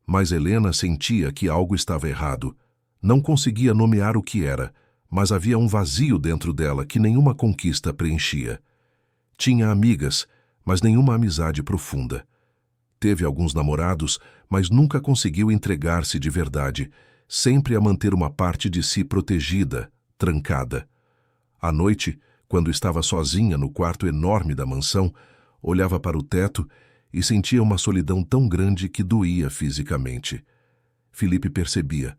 Mas Helena sentia que algo estava errado. Não conseguia nomear o que era, mas havia um vazio dentro dela que nenhuma conquista preenchia. Tinha amigas, mas nenhuma amizade profunda. Teve alguns namorados, mas nunca conseguiu entregar-se de verdade, sempre a manter uma parte de si protegida, trancada. À noite, quando estava sozinha no quarto enorme da mansão, olhava para o teto e sentia uma solidão tão grande que doía fisicamente. Filipe percebia,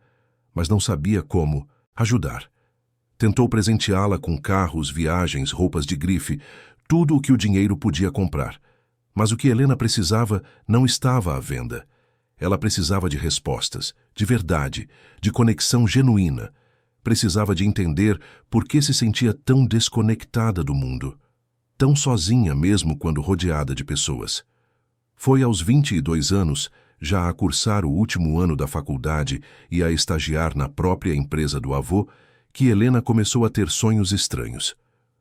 mas não sabia como ajudar. Tentou presenteá-la com carros, viagens, roupas de grife, tudo o que o dinheiro podia comprar. Mas o que Helena precisava não estava à venda. Ela precisava de respostas, de verdade, de conexão genuína. Precisava de entender por que se sentia tão desconectada do mundo, tão sozinha mesmo quando rodeada de pessoas. Foi aos 22 anos, já a cursar o último ano da faculdade e a estagiar na própria empresa do avô, que Helena começou a ter sonhos estranhos.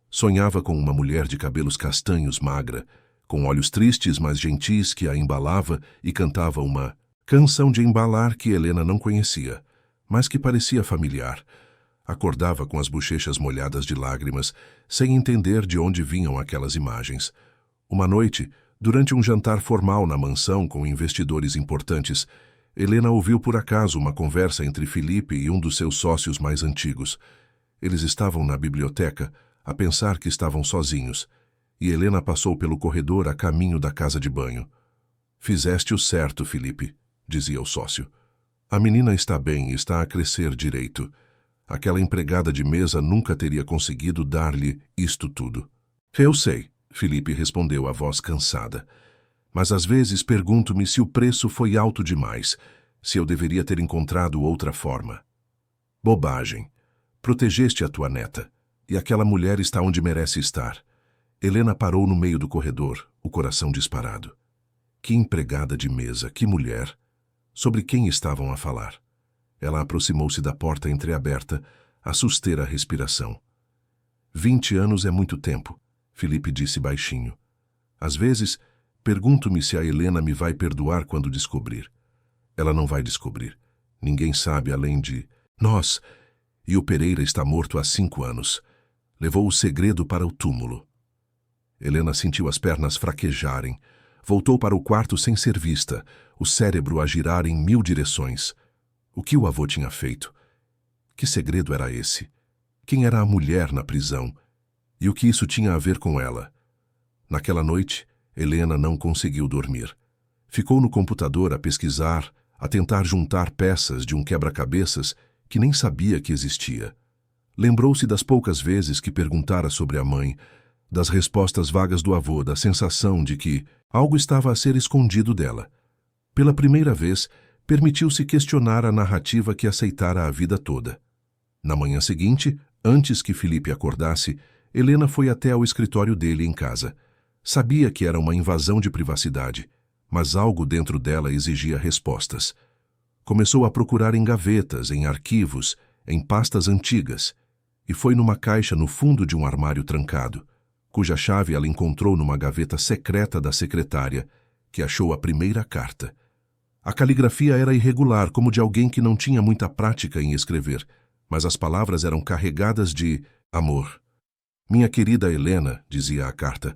Sonhava com uma mulher de cabelos castanhos magra, com olhos tristes mas gentis que a embalava e cantava uma canção de embalar que Helena não conhecia, mas que parecia familiar. Acordava com as bochechas molhadas de lágrimas, sem entender de onde vinham aquelas imagens. Uma noite, Durante um jantar formal na mansão com investidores importantes, Helena ouviu por acaso uma conversa entre Felipe e um dos seus sócios mais antigos. Eles estavam na biblioteca, a pensar que estavam sozinhos, e Helena passou pelo corredor a caminho da casa de banho. "Fizeste o certo, Felipe", dizia o sócio. "A menina está bem e está a crescer direito. Aquela empregada de mesa nunca teria conseguido dar-lhe isto tudo." "Eu sei", Felipe respondeu a voz cansada. "Mas às vezes pergunto-me se o preço foi alto demais, se eu deveria ter encontrado outra forma." "Bobagem. Protegeste a tua neta, e aquela mulher está onde merece estar." Helena parou no meio do corredor, o coração disparado. Que empregada de mesa, que mulher! Sobre quem estavam a falar? Ela aproximou-se da porta entreaberta, a suster a respiração. 20 anos é muito tempo, Felipe disse baixinho. Às vezes, pergunto-me se a Helena me vai perdoar quando descobrir. Ela não vai descobrir. Ninguém sabe além de nós. E o Pereira está morto há 5 anos. Levou o segredo para o túmulo. Helena sentiu as pernas fraquejarem. Voltou para o quarto sem ser vista, o cérebro a girar em 1000 direções. O que o avô tinha feito? Que segredo era esse? Quem era a mulher na prisão? E o que isso tinha a ver com ela? Naquela noite, Helena não conseguiu dormir. Ficou no computador a pesquisar, a tentar juntar peças de um quebra-cabeças que nem sabia que existia. Lembrou-se das poucas vezes que perguntara sobre a mãe, das respostas vagas do avô, da sensação de que algo estava a ser escondido dela. Pela primeira vez, permitiu-se questionar a narrativa que aceitara a vida toda. Na manhã seguinte, antes que Felipe acordasse, Helena foi até ao escritório dele em casa. Sabia que era uma invasão de privacidade, mas algo dentro dela exigia respostas. Começou a procurar em gavetas, em arquivos, em pastas antigas, e foi numa caixa no fundo de um armário trancado, cuja chave ela encontrou numa gaveta secreta da secretária, que achou a primeira carta. A caligrafia era irregular, como de alguém que não tinha muita prática em escrever, mas as palavras eram carregadas de amor. "Minha querida Helena", dizia a carta,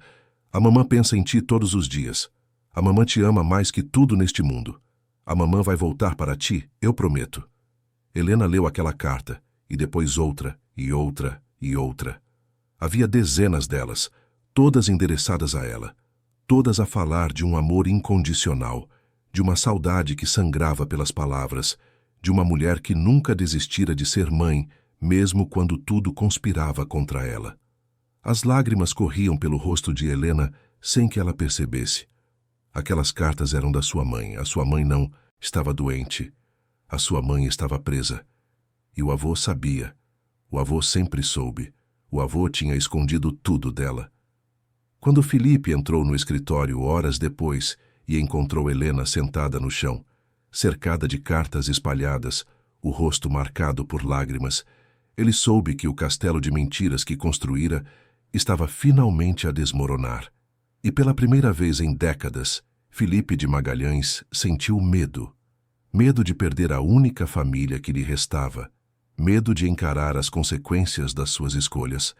"a mamã pensa em ti todos os dias. A mamã te ama mais que tudo neste mundo. A mamã vai voltar para ti, eu prometo." Helena leu aquela carta, e depois outra, e outra, e outra. Havia dezenas delas, todas endereçadas a ela, todas a falar de um amor incondicional, de uma saudade que sangrava pelas palavras, de uma mulher que nunca desistira de ser mãe, mesmo quando tudo conspirava contra ela. As lágrimas corriam pelo rosto de Helena sem que ela percebesse. Aquelas cartas eram da sua mãe. A sua mãe não estava doente. A sua mãe estava presa. E o avô sabia. O avô sempre soube. O avô tinha escondido tudo dela. Quando Felipe entrou no escritório horas depois e encontrou Helena sentada no chão, cercada de cartas espalhadas, o rosto marcado por lágrimas, ele soube que o castelo de mentiras que construíra estava finalmente a desmoronar. E pela primeira vez em décadas, Felipe de Magalhães sentiu medo. Medo de perder a única família que lhe restava. Medo de encarar as consequências das suas escolhas.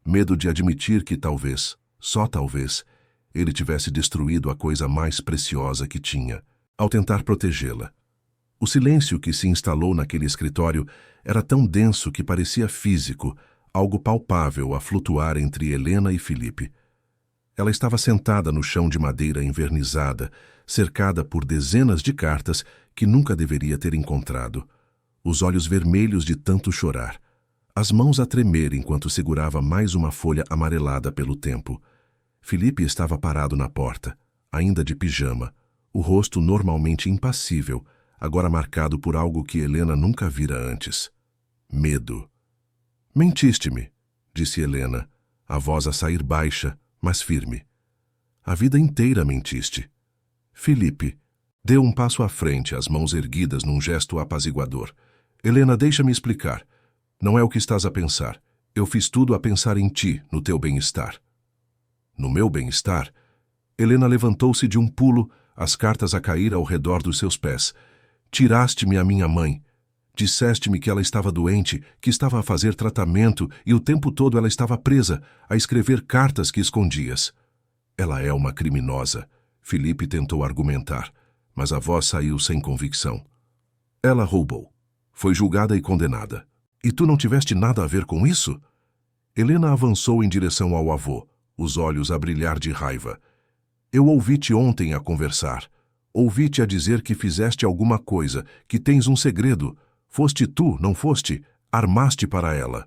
Medo de admitir que talvez, só talvez, ele tivesse destruído a coisa mais preciosa que tinha, ao tentar protegê-la. O silêncio que se instalou naquele escritório era tão denso que parecia físico, algo palpável a flutuar entre Helena e Felipe. Ela estava sentada no chão de madeira envernizada, cercada por dezenas de cartas que nunca deveria ter encontrado. Os olhos vermelhos de tanto chorar, as mãos a tremer enquanto segurava mais uma folha amarelada pelo tempo. Felipe estava parado na porta, ainda de pijama, o rosto normalmente impassível, agora marcado por algo que Helena nunca vira antes. Medo. "Mentiste-me", disse Helena, a voz a sair baixa, mas firme. "A vida inteira mentiste." Felipe deu um passo à frente, as mãos erguidas num gesto apaziguador. "Helena, deixa-me explicar. Não é o que estás a pensar. Eu fiz tudo a pensar em ti, no teu bem-estar." "No meu bem-estar?" Helena levantou-se de um pulo, as cartas a cair ao redor dos seus pés. "Tiraste-me a minha mãe. Disseste-me que ela estava doente, que estava a fazer tratamento e o tempo todo ela estava presa, a escrever cartas que escondias." Ela é uma criminosa. Felipe tentou argumentar, mas a voz saiu sem convicção. Ela roubou. Foi julgada e condenada. E tu não tiveste nada a ver com isso? Helena avançou em direção ao avô, os olhos a brilhar de raiva. Eu ouvi-te ontem a conversar. Ouvi-te a dizer que fizeste alguma coisa, que tens um segredo. Foste tu, não foste? Armaste para ela.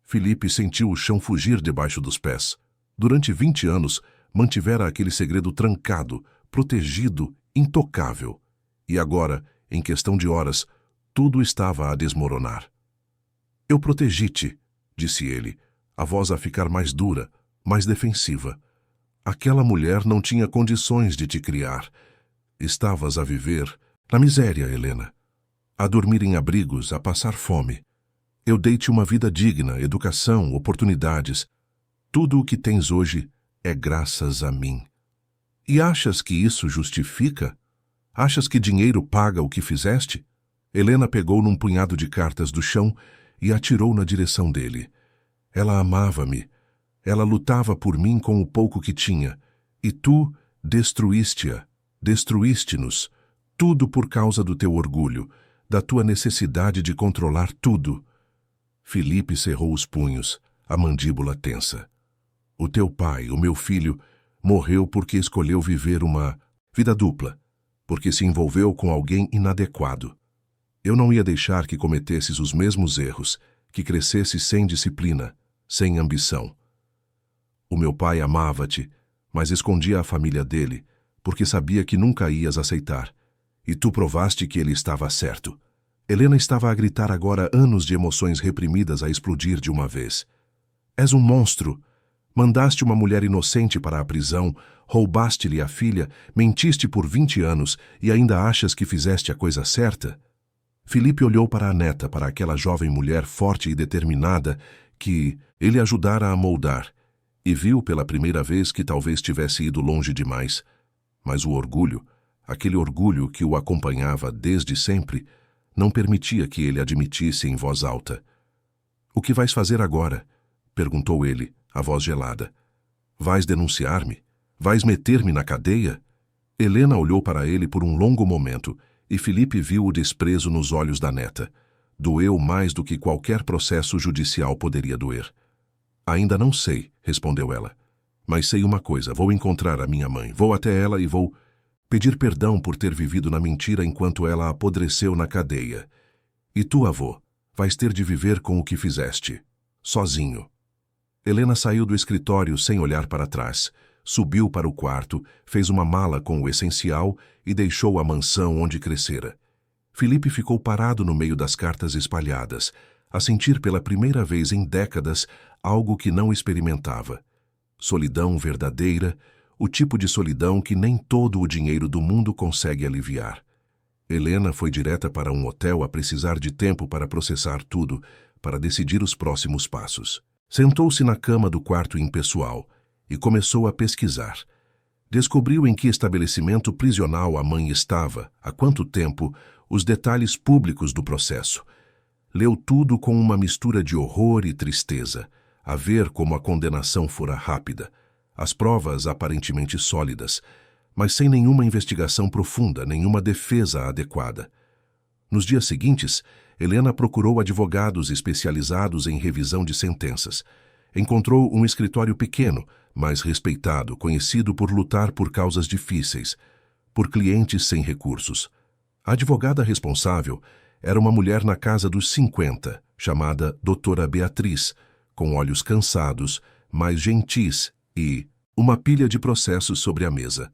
Felipe sentiu o chão fugir debaixo dos pés. Durante 20 anos, mantivera aquele segredo trancado, protegido, intocável. E agora, em questão de horas, tudo estava a desmoronar. Eu protegi-te, disse ele, a voz a ficar mais dura, mais defensiva. Aquela mulher não tinha condições de te criar. Estavas a viver na miséria, Helena. A dormir em abrigos, a passar fome. Eu dei-te uma vida digna, educação, oportunidades. Tudo o que tens hoje é graças a mim. E achas que isso justifica? Achas que dinheiro paga o que fizeste? Helena pegou num punhado de cartas do chão e atirou na direção dele. Ela amava-me. Ela lutava por mim com o pouco que tinha. E tu destruíste-a. Destruíste-nos. Tudo por causa do teu orgulho, da tua necessidade de controlar tudo. Felipe cerrou os punhos, a mandíbula tensa. O teu pai, o meu filho, morreu porque escolheu viver uma vida dupla, porque se envolveu com alguém inadequado. Eu não ia deixar que cometesses os mesmos erros, que crescesses sem disciplina, sem ambição. O meu pai amava-te, mas escondia a família dele, porque sabia que nunca ias aceitar. E tu provaste que ele estava certo. Helena estava a gritar agora, anos de emoções reprimidas a explodir de uma vez. És um monstro. Mandaste uma mulher inocente para a prisão, roubaste-lhe a filha, mentiste por 20 anos e ainda achas que fizeste a coisa certa? Felipe olhou para a neta, para aquela jovem mulher forte e determinada que ele ajudara a moldar, e viu pela primeira vez que talvez tivesse ido longe demais. Mas o orgulho, aquele orgulho que o acompanhava desde sempre, não permitia que ele admitisse em voz alta. O que vais fazer agora? Perguntou ele, a voz gelada. Vais denunciar-me? Vais meter-me na cadeia? Helena olhou para ele por um longo momento, e Felipe viu o desprezo nos olhos da neta. Doeu mais do que qualquer processo judicial poderia doer. Ainda não sei, respondeu ela. Mas sei uma coisa, vou encontrar a minha mãe, vou até ela e vou pedir perdão por ter vivido na mentira enquanto ela apodreceu na cadeia. E tu, avô, vais ter de viver com o que fizeste, sozinho. Helena saiu do escritório sem olhar para trás, subiu para o quarto, fez uma mala com o essencial e deixou a mansão onde crescera. Felipe ficou parado no meio das cartas espalhadas, a sentir pela primeira vez em décadas algo que não experimentava. Solidão verdadeira, o tipo de solidão que nem todo o dinheiro do mundo consegue aliviar. Helena foi direta para um hotel a precisar de tempo para processar tudo, para decidir os próximos passos. Sentou-se na cama do quarto impessoal e começou a pesquisar. Descobriu em que estabelecimento prisional a mãe estava, há quanto tempo, os detalhes públicos do processo. Leu tudo com uma mistura de horror e tristeza, a ver como a condenação fora rápida, as provas aparentemente sólidas, mas sem nenhuma investigação profunda, nenhuma defesa adequada. Nos dias seguintes, Helena procurou advogados especializados em revisão de sentenças. Encontrou um escritório pequeno, mas respeitado, conhecido por lutar por causas difíceis, por clientes sem recursos. A advogada responsável era uma mulher na casa dos 50, chamada Doutora Beatriz, com olhos cansados, mas gentis e uma pilha de processos sobre a mesa.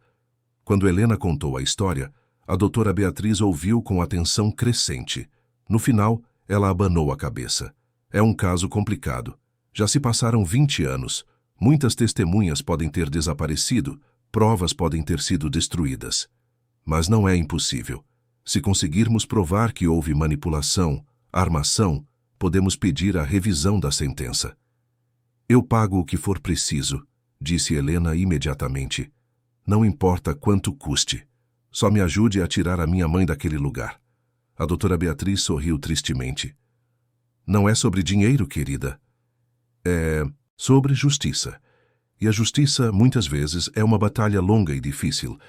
Quando Helena contou a história, a doutora Beatriz ouviu com atenção crescente. No final, ela abanou a cabeça. É um caso complicado. Já se passaram 20 anos. Muitas testemunhas podem ter desaparecido, provas podem ter sido destruídas. Mas não é impossível. Se conseguirmos provar que houve manipulação, armação, podemos pedir a revisão da sentença. Eu pago o que for preciso, disse Helena imediatamente. Não importa quanto custe. Só me ajude a tirar a minha mãe daquele lugar. A doutora Beatriz sorriu tristemente. Não é sobre dinheiro, querida. É sobre justiça. E a justiça, muitas vezes, é uma batalha longa e difícil.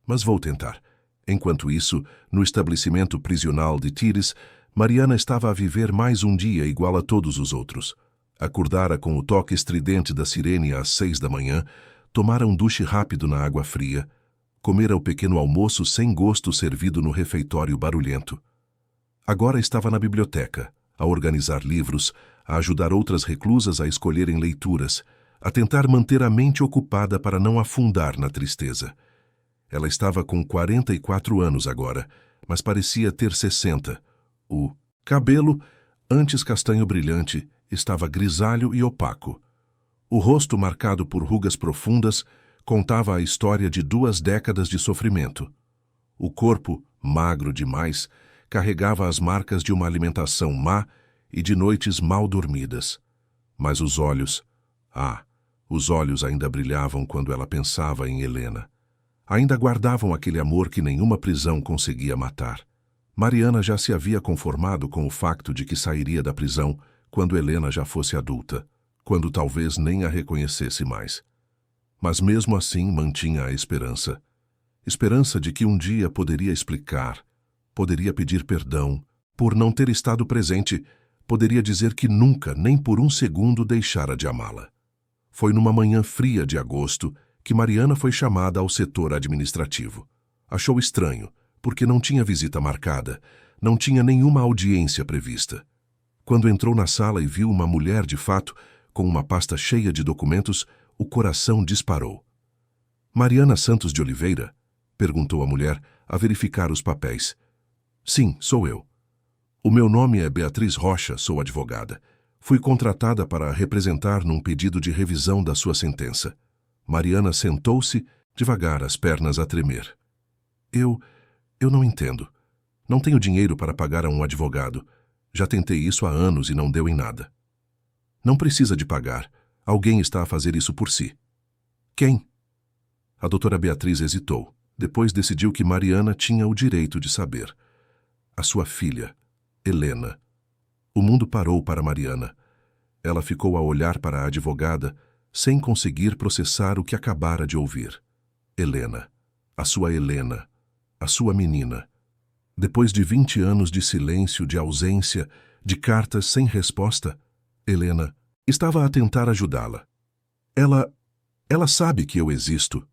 Mas vou tentar. Enquanto isso, no estabelecimento prisional de Tires, Mariana estava a viver mais um dia igual a todos os outros. Acordara com o toque estridente da sirene às 6 da manhã, tomara um duche rápido na água fria, comera o pequeno almoço sem gosto servido no refeitório barulhento. Agora estava na biblioteca, a organizar livros, a ajudar outras reclusas a escolherem leituras, a tentar manter a mente ocupada para não afundar na tristeza. Ela estava com 44 anos agora, mas parecia ter 60. O cabelo, antes castanho brilhante, estava grisalho e opaco. O rosto, marcado por rugas profundas, contava a história de 2 décadas de sofrimento. O corpo, magro demais, carregava as marcas de uma alimentação má e de noites mal dormidas. Mas os olhos... os olhos ainda brilhavam quando ela pensava em Helena. Ainda guardavam aquele amor que nenhuma prisão conseguia matar. Mariana já se havia conformado com o facto de que sairia da prisão quando Helena já fosse adulta, quando talvez nem a reconhecesse mais. Mas mesmo assim mantinha a esperança. Esperança de que um dia poderia explicar, poderia pedir perdão, por não ter estado presente, poderia dizer que nunca, nem por um segundo, deixara de amá-la. Foi numa manhã fria de agosto que Mariana foi chamada ao setor administrativo. Achou estranho, porque não tinha visita marcada, não tinha nenhuma audiência prevista. Quando entrou na sala e viu uma mulher de fato, com uma pasta cheia de documentos, o coração disparou. Mariana Santos de Oliveira? Perguntou a mulher, a verificar os papéis. Sim, sou eu. O meu nome é Beatriz Rocha, sou advogada. Fui contratada para representar num pedido de revisão da sua sentença. Mariana sentou-se, devagar, as pernas a tremer. Eu não entendo. Não tenho dinheiro para pagar a um advogado. Já tentei isso há anos e não deu em nada. Não precisa de pagar. Alguém está a fazer isso por si. Quem? A doutora Beatriz hesitou. Depois decidiu que Mariana tinha o direito de saber. A sua filha, Helena. O mundo parou para Mariana. Ela ficou a olhar para a advogada, sem conseguir processar o que acabara de ouvir. Helena. A sua menina. Depois de 20 anos de silêncio, de ausência, de cartas sem resposta, Helena estava a tentar ajudá-la. Ela sabe que eu existo?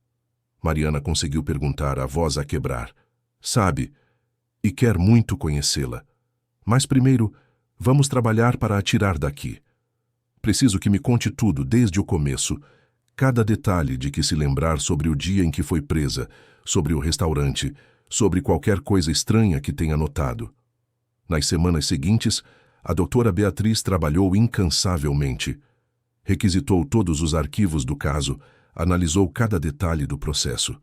Mariana conseguiu perguntar, a voz a quebrar. Sabe, e quer muito conhecê-la. Mas primeiro, vamos trabalhar para a tirar daqui. Preciso que me conte tudo, desde o começo. Cada detalhe de que se lembrar sobre o dia em que foi presa, sobre o restaurante, sobre qualquer coisa estranha que tenha notado. Nas semanas seguintes, a doutora Beatriz trabalhou incansavelmente. Requisitou todos os arquivos do caso, analisou cada detalhe do processo.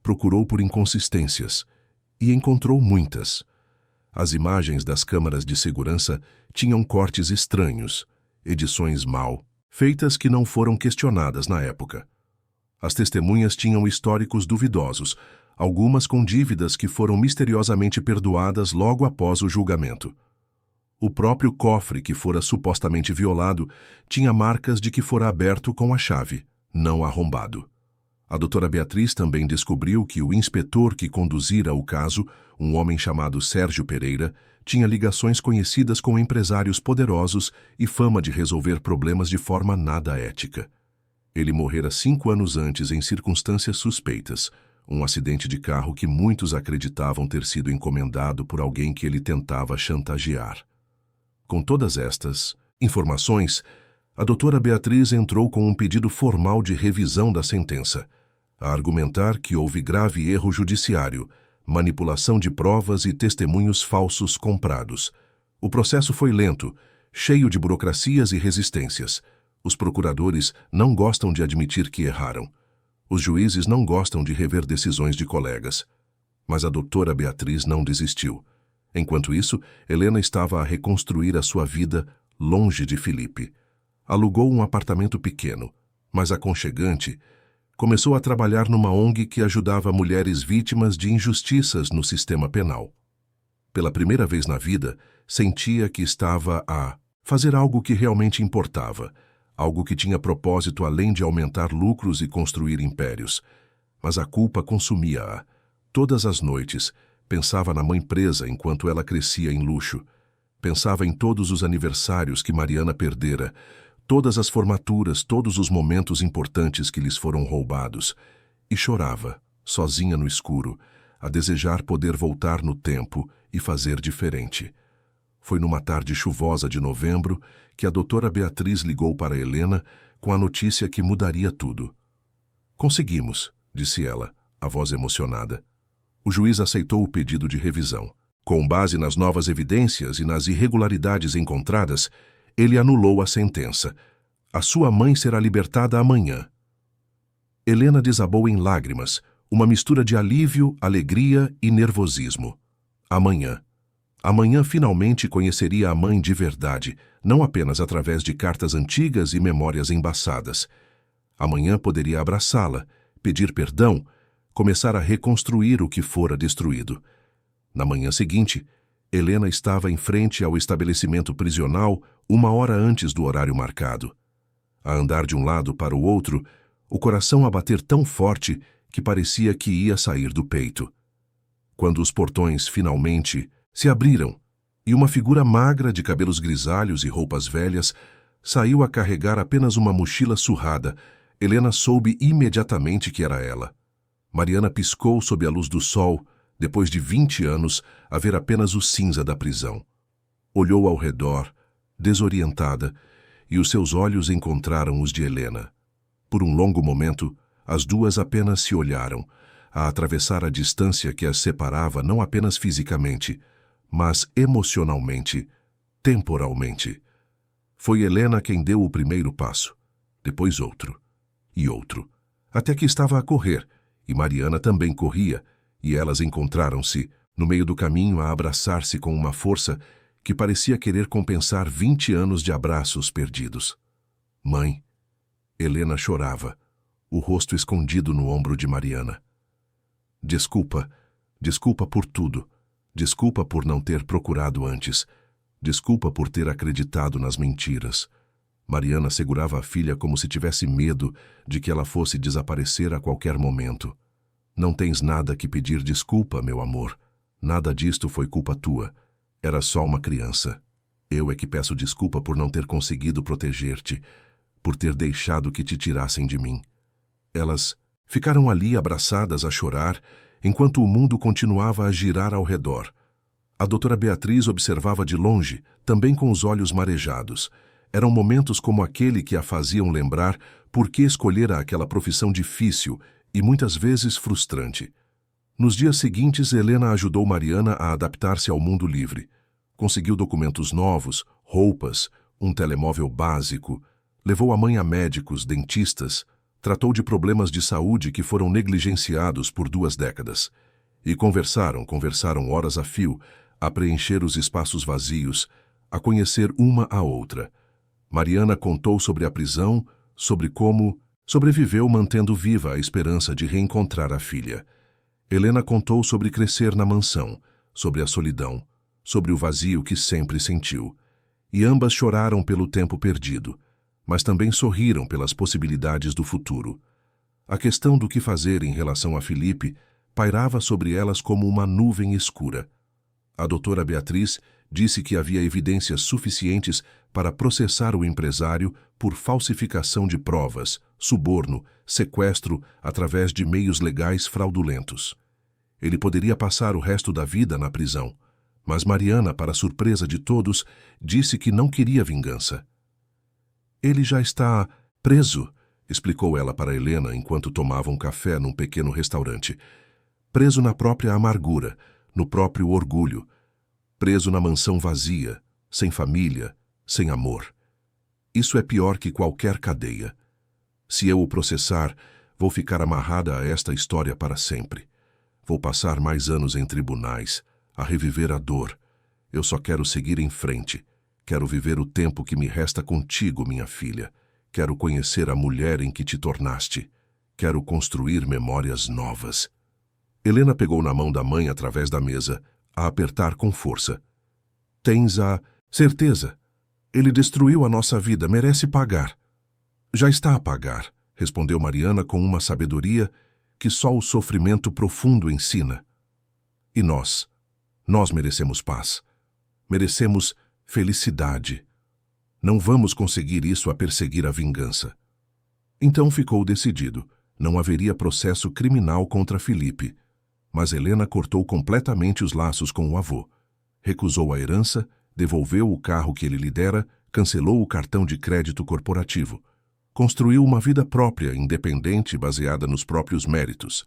Procurou por inconsistências. E encontrou muitas. As imagens das câmaras de segurança tinham cortes estranhos, edições mal feitas que não foram questionadas na época. As testemunhas tinham históricos duvidosos, algumas com dívidas que foram misteriosamente perdoadas logo após o julgamento. O próprio cofre que fora supostamente violado tinha marcas de que fora aberto com a chave, não arrombado. A doutora Beatriz também descobriu que o inspetor que conduzira o caso, um homem chamado Sérgio Pereira, tinha ligações conhecidas com empresários poderosos e fama de resolver problemas de forma nada ética. Ele morrera 5 anos antes em circunstâncias suspeitas, um acidente de carro que muitos acreditavam ter sido encomendado por alguém que ele tentava chantagear. Com todas estas informações, a doutora Beatriz entrou com um pedido formal de revisão da sentença, a argumentar que houve grave erro judiciário, manipulação de provas e testemunhos falsos comprados. O processo foi lento, cheio de burocracias e resistências. Os procuradores não gostam de admitir que erraram. Os juízes não gostam de rever decisões de colegas. Mas a doutora Beatriz não desistiu. Enquanto isso, Helena estava a reconstruir a sua vida longe de Felipe. Alugou um apartamento pequeno, mas aconchegante. Começou a trabalhar numa ONG que ajudava mulheres vítimas de injustiças no sistema penal. Pela primeira vez na vida, sentia que estava a fazer algo que realmente importava, algo que tinha propósito além de aumentar lucros e construir impérios. Mas a culpa consumia-a. Todas as noites, pensava na mãe presa enquanto ela crescia em luxo. Pensava em todos os aniversários que Mariana perdera, todas as formaturas, todos os momentos importantes que lhes foram roubados. E chorava, sozinha no escuro, a desejar poder voltar no tempo e fazer diferente. Foi numa tarde chuvosa de novembro que a doutora Beatriz ligou para Helena com a notícia que mudaria tudo. "Conseguimos", disse ela, a voz emocionada. O juiz aceitou o pedido de revisão. Com base nas novas evidências e nas irregularidades encontradas, ele anulou a sentença. A sua mãe será libertada amanhã. Helena desabou em lágrimas, uma mistura de alívio, alegria e nervosismo. Amanhã. Amanhã finalmente conheceria a mãe de verdade, não apenas através de cartas antigas e memórias embaçadas. Amanhã poderia abraçá-la, pedir perdão, começar a reconstruir o que fora destruído. Na manhã seguinte, Helena estava em frente ao estabelecimento prisional 1 hora antes do horário marcado. A andar de um lado para o outro, o coração a bater tão forte que parecia que ia sair do peito. Quando os portões finalmente se abriram e uma figura magra de cabelos grisalhos e roupas velhas saiu a carregar apenas uma mochila surrada, Helena soube imediatamente que era ela. Mariana piscou sob a luz do sol, depois de 20 anos, a ver apenas o cinza da prisão. Olhou ao redor, desorientada, e os seus olhos encontraram os de Helena. Por um longo momento, as duas apenas se olharam, a atravessar a distância que as separava não apenas fisicamente, mas emocionalmente, temporalmente. Foi Helena quem deu o primeiro passo, depois outro, e outro, até que estava a correr, e Mariana também corria, e elas encontraram-se, no meio do caminho, a abraçar-se com uma força que parecia querer compensar 20 anos de abraços perdidos. "Mãe." Helena chorava, o rosto escondido no ombro de Mariana. "Desculpa, desculpa por tudo. Desculpa por não ter procurado antes. Desculpa por ter acreditado nas mentiras." Mariana segurava a filha como se tivesse medo de que ela fosse desaparecer a qualquer momento. "Não tens nada que pedir desculpa, meu amor. Nada disto foi culpa tua. Era só uma criança. Eu é que peço desculpa por não ter conseguido proteger-te, por ter deixado que te tirassem de mim." Elas ficaram ali abraçadas a chorar, enquanto o mundo continuava a girar ao redor. A doutora Beatriz observava de longe, também com os olhos marejados. Eram momentos como aquele que a faziam lembrar por que escolhera aquela profissão difícil e muitas vezes frustrante. Nos dias seguintes, Helena ajudou Mariana a adaptar-se ao mundo livre. Conseguiu documentos novos, roupas, um telemóvel básico, levou a mãe a médicos, dentistas, tratou de problemas de saúde que foram negligenciados por 2 décadas. E conversaram horas a fio, a preencher os espaços vazios, a conhecer uma a outra. Mariana contou sobre a prisão, sobre como sobreviveu mantendo viva a esperança de reencontrar a filha. Helena contou sobre crescer na mansão, sobre a solidão, sobre o vazio que sempre sentiu. E ambas choraram pelo tempo perdido, mas também sorriram pelas possibilidades do futuro. A questão do que fazer em relação a Felipe pairava sobre elas como uma nuvem escura. A doutora Beatriz disse que havia evidências suficientes para processar o empresário por falsificação de provas, suborno, sequestro através de meios legais fraudulentos. Ele poderia passar o resto da vida na prisão, mas Mariana, para surpresa de todos, disse que não queria vingança. "Ele já está preso", explicou ela para Helena enquanto tomavam café num pequeno restaurante. "Preso na própria amargura, no próprio orgulho. Preso na mansão vazia, sem família, sem amor. Isso é pior que qualquer cadeia. Se eu o processar, vou ficar amarrada a esta história para sempre. Vou passar mais anos em tribunais, a reviver a dor. Eu só quero seguir em frente. Quero viver o tempo que me resta contigo, minha filha. Quero conhecer a mulher em que te tornaste. Quero construir memórias novas." Helena pegou na mão da mãe através da mesa, a apertar com força. "Tens a certeza? Ele destruiu a nossa vida, merece pagar." Já está a pagar, respondeu Mariana com uma sabedoria que só o sofrimento profundo ensina. E nós? Nós merecemos paz. Merecemos felicidade. Não vamos conseguir isso a perseguir a vingança. Então ficou decidido. Não haveria processo criminal contra Felipe. Mas Helena cortou completamente os laços com o avô. Recusou a herança, devolveu o carro que ele lhe dera, cancelou o cartão de crédito corporativo. Construiu uma vida própria, independente, baseada nos próprios méritos.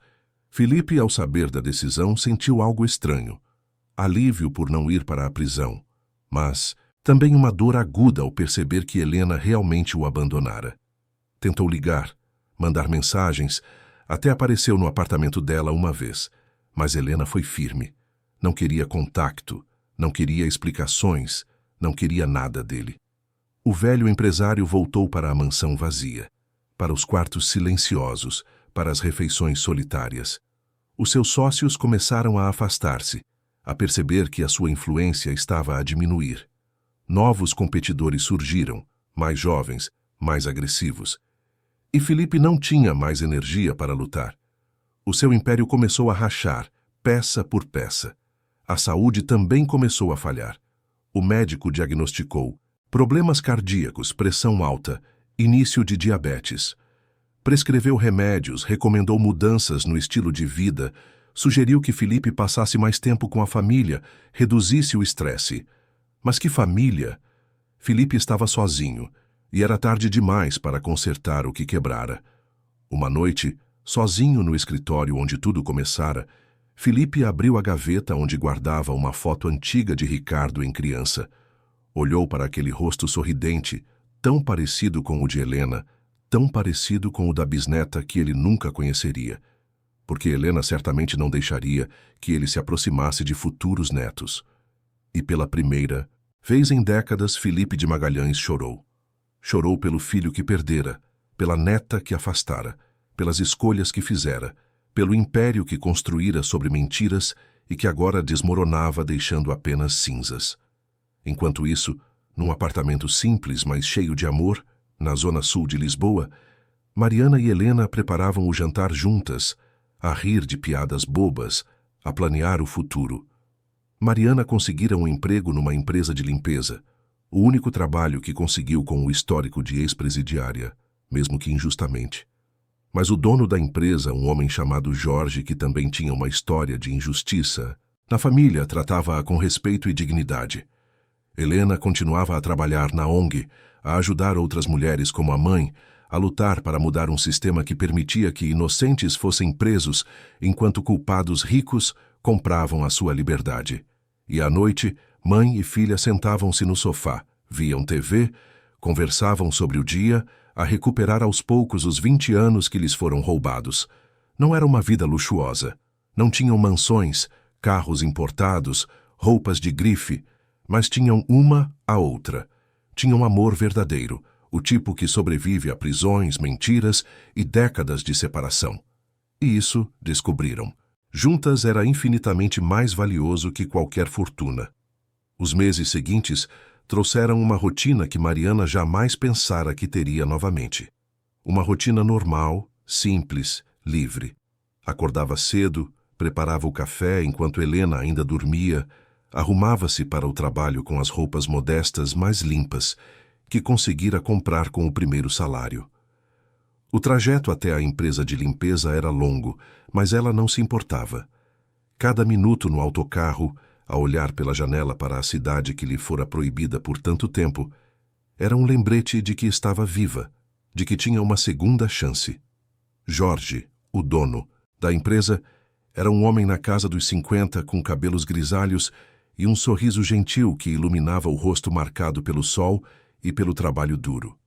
Felipe, ao saber da decisão, sentiu algo estranho. Alívio por não ir para a prisão, mas também uma dor aguda ao perceber que Helena realmente o abandonara. Tentou ligar, mandar mensagens, até apareceu no apartamento dela uma vez, mas Helena foi firme. Não queria contato, não queria explicações, não queria nada dele. O velho empresário voltou para a mansão vazia, para os quartos silenciosos, para as refeições solitárias. Os seus sócios começaram a afastar-se, a perceber que a sua influência estava a diminuir. Novos competidores surgiram, mais jovens, mais agressivos. E Felipe não tinha mais energia para lutar. O seu império começou a rachar, peça por peça. A saúde também começou a falhar. O médico diagnosticou problemas cardíacos, pressão alta, início de diabetes. Prescreveu remédios, recomendou mudanças no estilo de vida, sugeriu que Felipe passasse mais tempo com a família, reduzisse o estresse. Mas que família? Felipe estava sozinho, e era tarde demais para consertar o que quebrara. Uma noite, sozinho no escritório onde tudo começara, Felipe abriu a gaveta onde guardava uma foto antiga de Ricardo em criança. Olhou para aquele rosto sorridente, tão parecido com o de Helena, tão parecido com o da bisneta que ele nunca conheceria, porque Helena certamente não deixaria que ele se aproximasse de futuros netos. E pela primeira vez em décadas, Felipe de Magalhães chorou. Chorou pelo filho que perdera, pela neta que afastara, pelas escolhas que fizera, pelo império que construíra sobre mentiras e que agora desmoronava deixando apenas cinzas. Enquanto isso, num apartamento simples, mas cheio de amor, na zona sul de Lisboa, Mariana e Helena preparavam o jantar juntas, a rir de piadas bobas, a planear o futuro. Mariana conseguira um emprego numa empresa de limpeza, o único trabalho que conseguiu com o histórico de ex-presidiária, mesmo que injustamente. Mas o dono da empresa, um homem chamado Jorge, que também tinha uma história de injustiça, na família tratava-a com respeito e dignidade. Helena continuava a trabalhar na ONG, a ajudar outras mulheres como a mãe, a lutar para mudar um sistema que permitia que inocentes fossem presos, enquanto culpados ricos compravam a sua liberdade. E à noite, mãe e filha sentavam-se no sofá, viam TV, conversavam sobre o dia, a recuperar aos poucos os 20 anos que lhes foram roubados. Não era uma vida luxuosa. Não tinham mansões, carros importados, roupas de grife, mas tinham uma a outra. Tinham amor verdadeiro, o tipo que sobrevive a prisões, mentiras e décadas de separação. E isso descobriram. Juntas era infinitamente mais valioso que qualquer fortuna. Os meses seguintes trouxeram uma rotina que Mariana jamais pensara que teria novamente. Uma rotina normal, simples, livre. Acordava cedo, preparava o café enquanto Helena ainda dormia, arrumava-se para o trabalho com as roupas modestas mais limpas que conseguira comprar com o primeiro salário. O trajeto até a empresa de limpeza era longo, mas ela não se importava. Cada minuto no autocarro, a olhar pela janela para a cidade que lhe fora proibida por tanto tempo, era um lembrete de que estava viva, de que tinha uma segunda chance. Jorge, o dono da empresa, era um homem na casa dos 50 com cabelos grisalhos e um sorriso gentil que iluminava o rosto marcado pelo sol e pelo trabalho duro.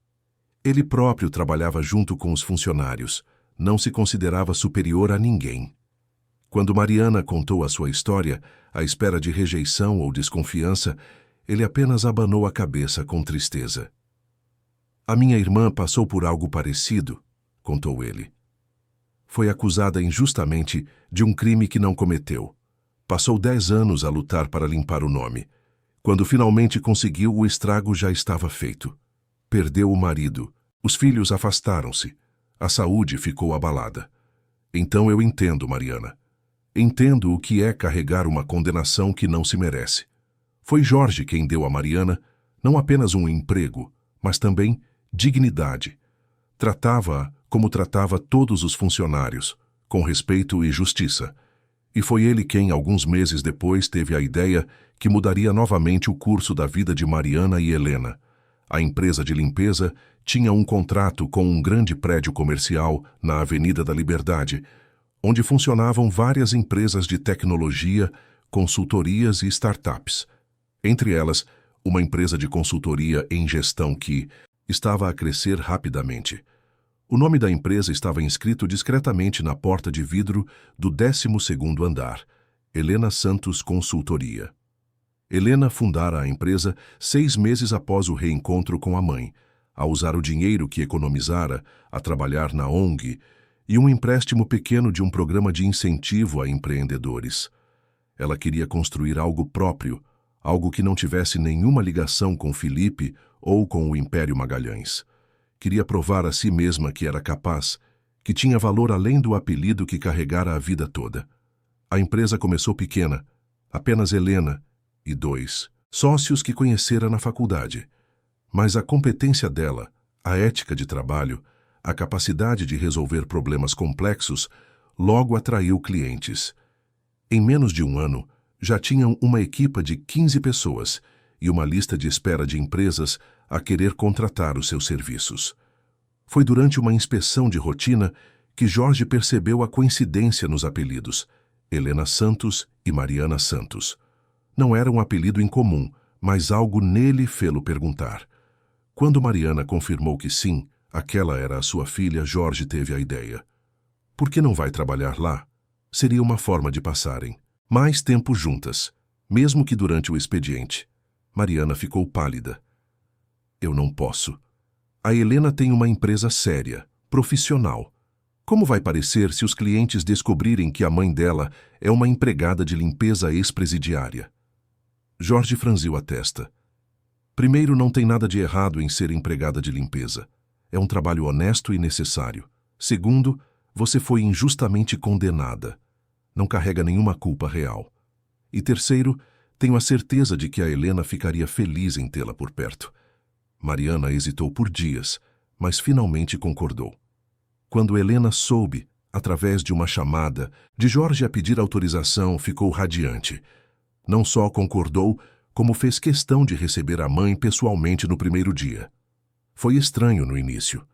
Ele próprio trabalhava junto com os funcionários, não se considerava superior a ninguém. Quando Mariana contou a sua história, à espera de rejeição ou desconfiança, ele apenas abanou a cabeça com tristeza. A minha irmã passou por algo parecido, contou ele. Foi acusada injustamente de um crime que não cometeu. Passou 10 anos a lutar para limpar o nome. Quando finalmente conseguiu, o estrago já estava feito. Perdeu o marido, Os filhos afastaram-se. A saúde ficou abalada. Então eu entendo, Mariana. Entendo o que é carregar uma condenação que não se merece. Foi Jorge quem deu a Mariana não apenas um emprego, mas também dignidade. Tratava-a como tratava todos os funcionários, com respeito e justiça. E foi ele quem, alguns meses depois, teve a ideia que mudaria novamente o curso da vida de Mariana e Helena. A empresa de limpeza tinha um contrato com um grande prédio comercial na Avenida da Liberdade, onde funcionavam várias empresas de tecnologia, consultorias e startups. Entre elas, uma empresa de consultoria em gestão que estava a crescer rapidamente. O nome da empresa estava inscrito discretamente na porta de vidro do 12º andar, Helena Santos Consultoria. Helena fundara a empresa 6 meses após o reencontro com a mãe, a usar o dinheiro que economizara a trabalhar na ONG e um empréstimo pequeno de um programa de incentivo a empreendedores. Ela queria construir algo próprio, algo que não tivesse nenhuma ligação com Felipe ou com o Império Magalhães. Queria provar a si mesma que era capaz, que tinha valor além do apelido que carregara a vida toda. A empresa começou pequena, apenas Helena e 2 sócios que conhecera na faculdade. Mas a competência dela, a ética de trabalho, a capacidade de resolver problemas complexos, logo atraiu clientes. Em menos de um ano, já tinham uma equipa de 15 pessoas e uma lista de espera de empresas a querer contratar os seus serviços. Foi durante uma inspeção de rotina que Jorge percebeu a coincidência nos apelidos, Helena Santos e Mariana Santos. Não era um apelido incomum, mas algo nele fê-lo perguntar. Quando Mariana confirmou que sim, aquela era a sua filha, Jorge teve a ideia. Por que não vai trabalhar lá? Seria uma forma de passarem mais tempo juntas, mesmo que durante o expediente. Mariana ficou pálida. Eu não posso. A Helena tem uma empresa séria, profissional. Como vai parecer se os clientes descobrirem que a mãe dela é uma empregada de limpeza ex-presidiária? Jorge franziu a testa. Primeiro, não tem nada de errado em ser empregada de limpeza. É um trabalho honesto e necessário. Segundo, você foi injustamente condenada. Não carrega nenhuma culpa real. E terceiro, tenho a certeza de que a Helena ficaria feliz em tê-la por perto. Mariana hesitou por dias, mas finalmente concordou. Quando Helena soube, através de uma chamada, de Jorge a pedir autorização, ficou radiante. Não só concordou, como fez questão de receber a mãe pessoalmente no primeiro dia. Foi estranho no início.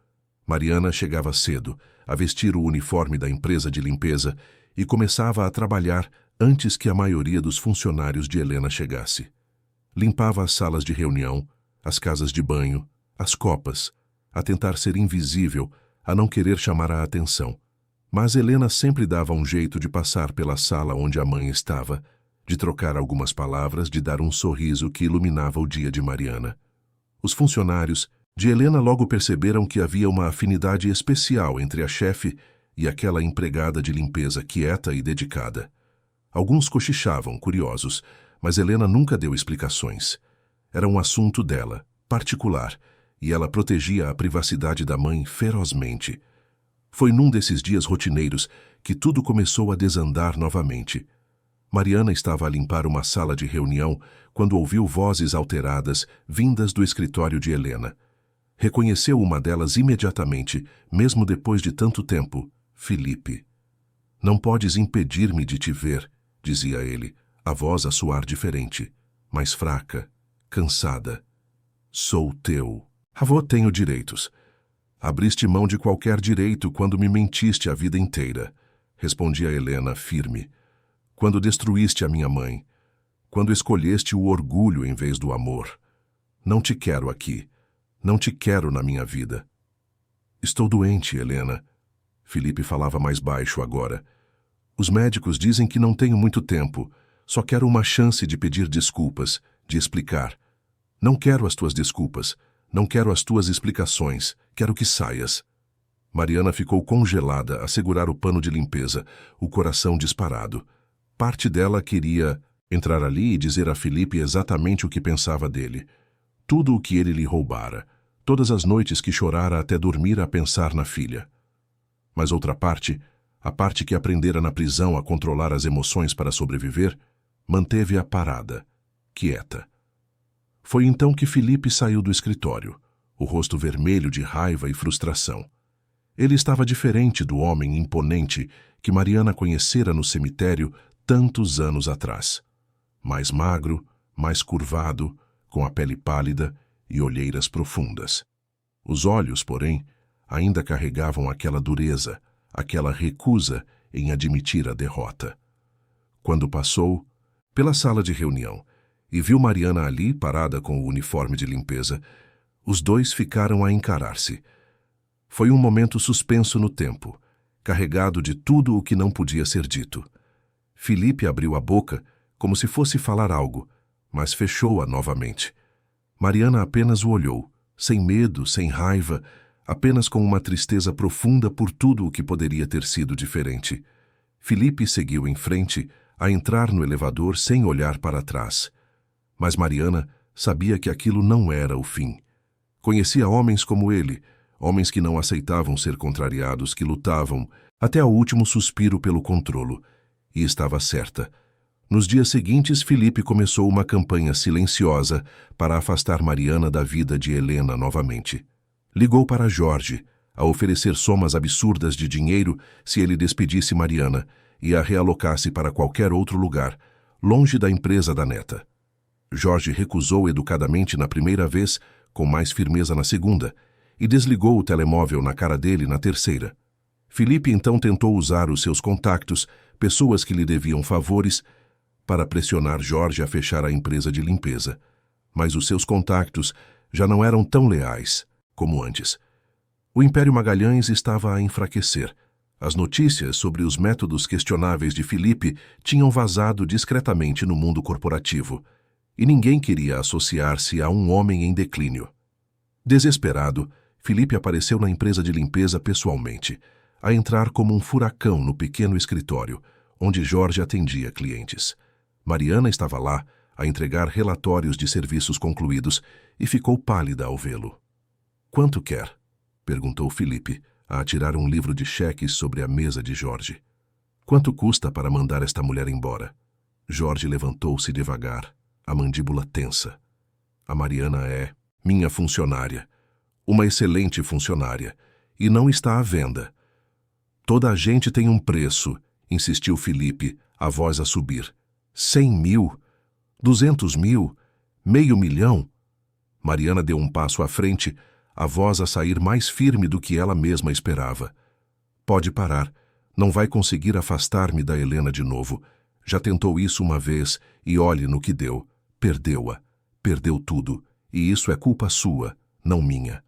Mariana chegava cedo, a vestir o uniforme da empresa de limpeza e começava a trabalhar antes que a maioria dos funcionários de Helena chegasse. Limpava as salas de reunião, as casas de banho, as copas, a tentar ser invisível, a não querer chamar a atenção. Mas Helena sempre dava um jeito de passar pela sala onde a mãe estava, de trocar algumas palavras, de dar um sorriso que iluminava o dia de Mariana. Os funcionários de Helena logo perceberam que havia uma afinidade especial entre a chefe e aquela empregada de limpeza quieta e dedicada. Alguns cochichavam, curiosos, mas Helena nunca deu explicações. Era um assunto dela, particular, e ela protegia a privacidade da mãe ferozmente. Foi num desses dias rotineiros que tudo começou a desandar novamente. Mariana estava a limpar uma sala de reunião quando ouviu vozes alteradas vindas do escritório de Helena. Reconheceu uma delas imediatamente, mesmo depois de tanto tempo: Felipe. Não podes impedir-me de te ver, dizia ele, a voz a soar diferente, mais fraca, cansada. Sou teu. Avô, tenho direitos. Abriste mão de qualquer direito quando me mentiste a vida inteira, respondia Helena, firme. Quando destruíste a minha mãe, quando escolheste o orgulho em vez do amor. Não te quero aqui. Não te quero na minha vida. Estou doente, Helena. Felipe falava mais baixo agora. Os médicos dizem que não tenho muito tempo. Só quero uma chance de pedir desculpas, de explicar. Não quero as tuas desculpas. Não quero as tuas explicações. Quero que saias. Mariana ficou congelada a segurar o pano de limpeza, o coração disparado. Parte dela queria entrar ali e dizer a Felipe exatamente o que pensava dele. Tudo o que ele lhe roubara. todas as noites que chorara até dormir a pensar na filha. Mas outra parte, a parte que aprendera na prisão a controlar as emoções para sobreviver, manteve-a parada, quieta. Foi então que Felipe saiu do escritório, o rosto vermelho de raiva e frustração. Ele estava diferente do homem imponente que Mariana conhecera no cemitério tantos anos atrás. Mais magro, mais curvado, com a pele pálida e olheiras profundas. Os olhos, porém, ainda carregavam aquela dureza, aquela recusa em admitir a derrota. Quando passou pela sala de reunião e viu Mariana ali parada com o uniforme de limpeza, os dois ficaram a encarar-se. Foi um momento suspenso no tempo, carregado de tudo o que não podia ser dito. Felipe abriu a boca como se fosse falar algo, mas fechou-a novamente. Mariana apenas o olhou, sem medo, sem raiva, apenas com uma tristeza profunda por tudo o que poderia ter sido diferente. Felipe seguiu em frente, a entrar no elevador sem olhar para trás. Mas Mariana sabia que aquilo não era o fim. Conhecia homens como ele, homens que não aceitavam ser contrariados, que lutavam até ao último suspiro pelo controlo. E estava certa. Nos dias seguintes, Felipe começou uma campanha silenciosa para afastar Mariana da vida de Helena novamente. Ligou para Jorge, a oferecer somas absurdas de dinheiro se ele despedisse Mariana e a realocasse para qualquer outro lugar, longe da empresa da neta. Jorge recusou educadamente na primeira vez, com mais firmeza na segunda, e desligou o telemóvel na cara dele na terceira. Felipe então tentou usar os seus contactos, pessoas que lhe deviam favores, para pressionar Jorge a fechar a empresa de limpeza. Mas os seus contactos já não eram tão leais como antes. O Império Magalhães estava a enfraquecer. As notícias sobre os métodos questionáveis de Felipe tinham vazado discretamente no mundo corporativo, e ninguém queria associar-se a um homem em declínio. Desesperado, Felipe apareceu na empresa de limpeza pessoalmente, a entrar como um furacão no pequeno escritório, onde Jorge atendia clientes. Mariana estava lá, a entregar relatórios de serviços concluídos, e ficou pálida ao vê-lo. "Quanto quer?" perguntou Felipe, a atirar um livro de cheques sobre a mesa de Jorge. "Quanto custa para mandar esta mulher embora?" Jorge levantou-se devagar, a mandíbula tensa. "A Mariana é minha funcionária, uma excelente funcionária, e não está à venda." "Toda a gente tem um preço", insistiu Felipe, a voz a subir. 100.000? 200.000? Meio milhão? Mariana deu um passo à frente, a voz a sair mais firme do que ela mesma esperava. "Pode parar. Não vai conseguir afastar-me da Helena de novo. Já tentou isso uma vez e olhe no que deu. Perdeu-a. Perdeu tudo. E isso é culpa sua, não minha."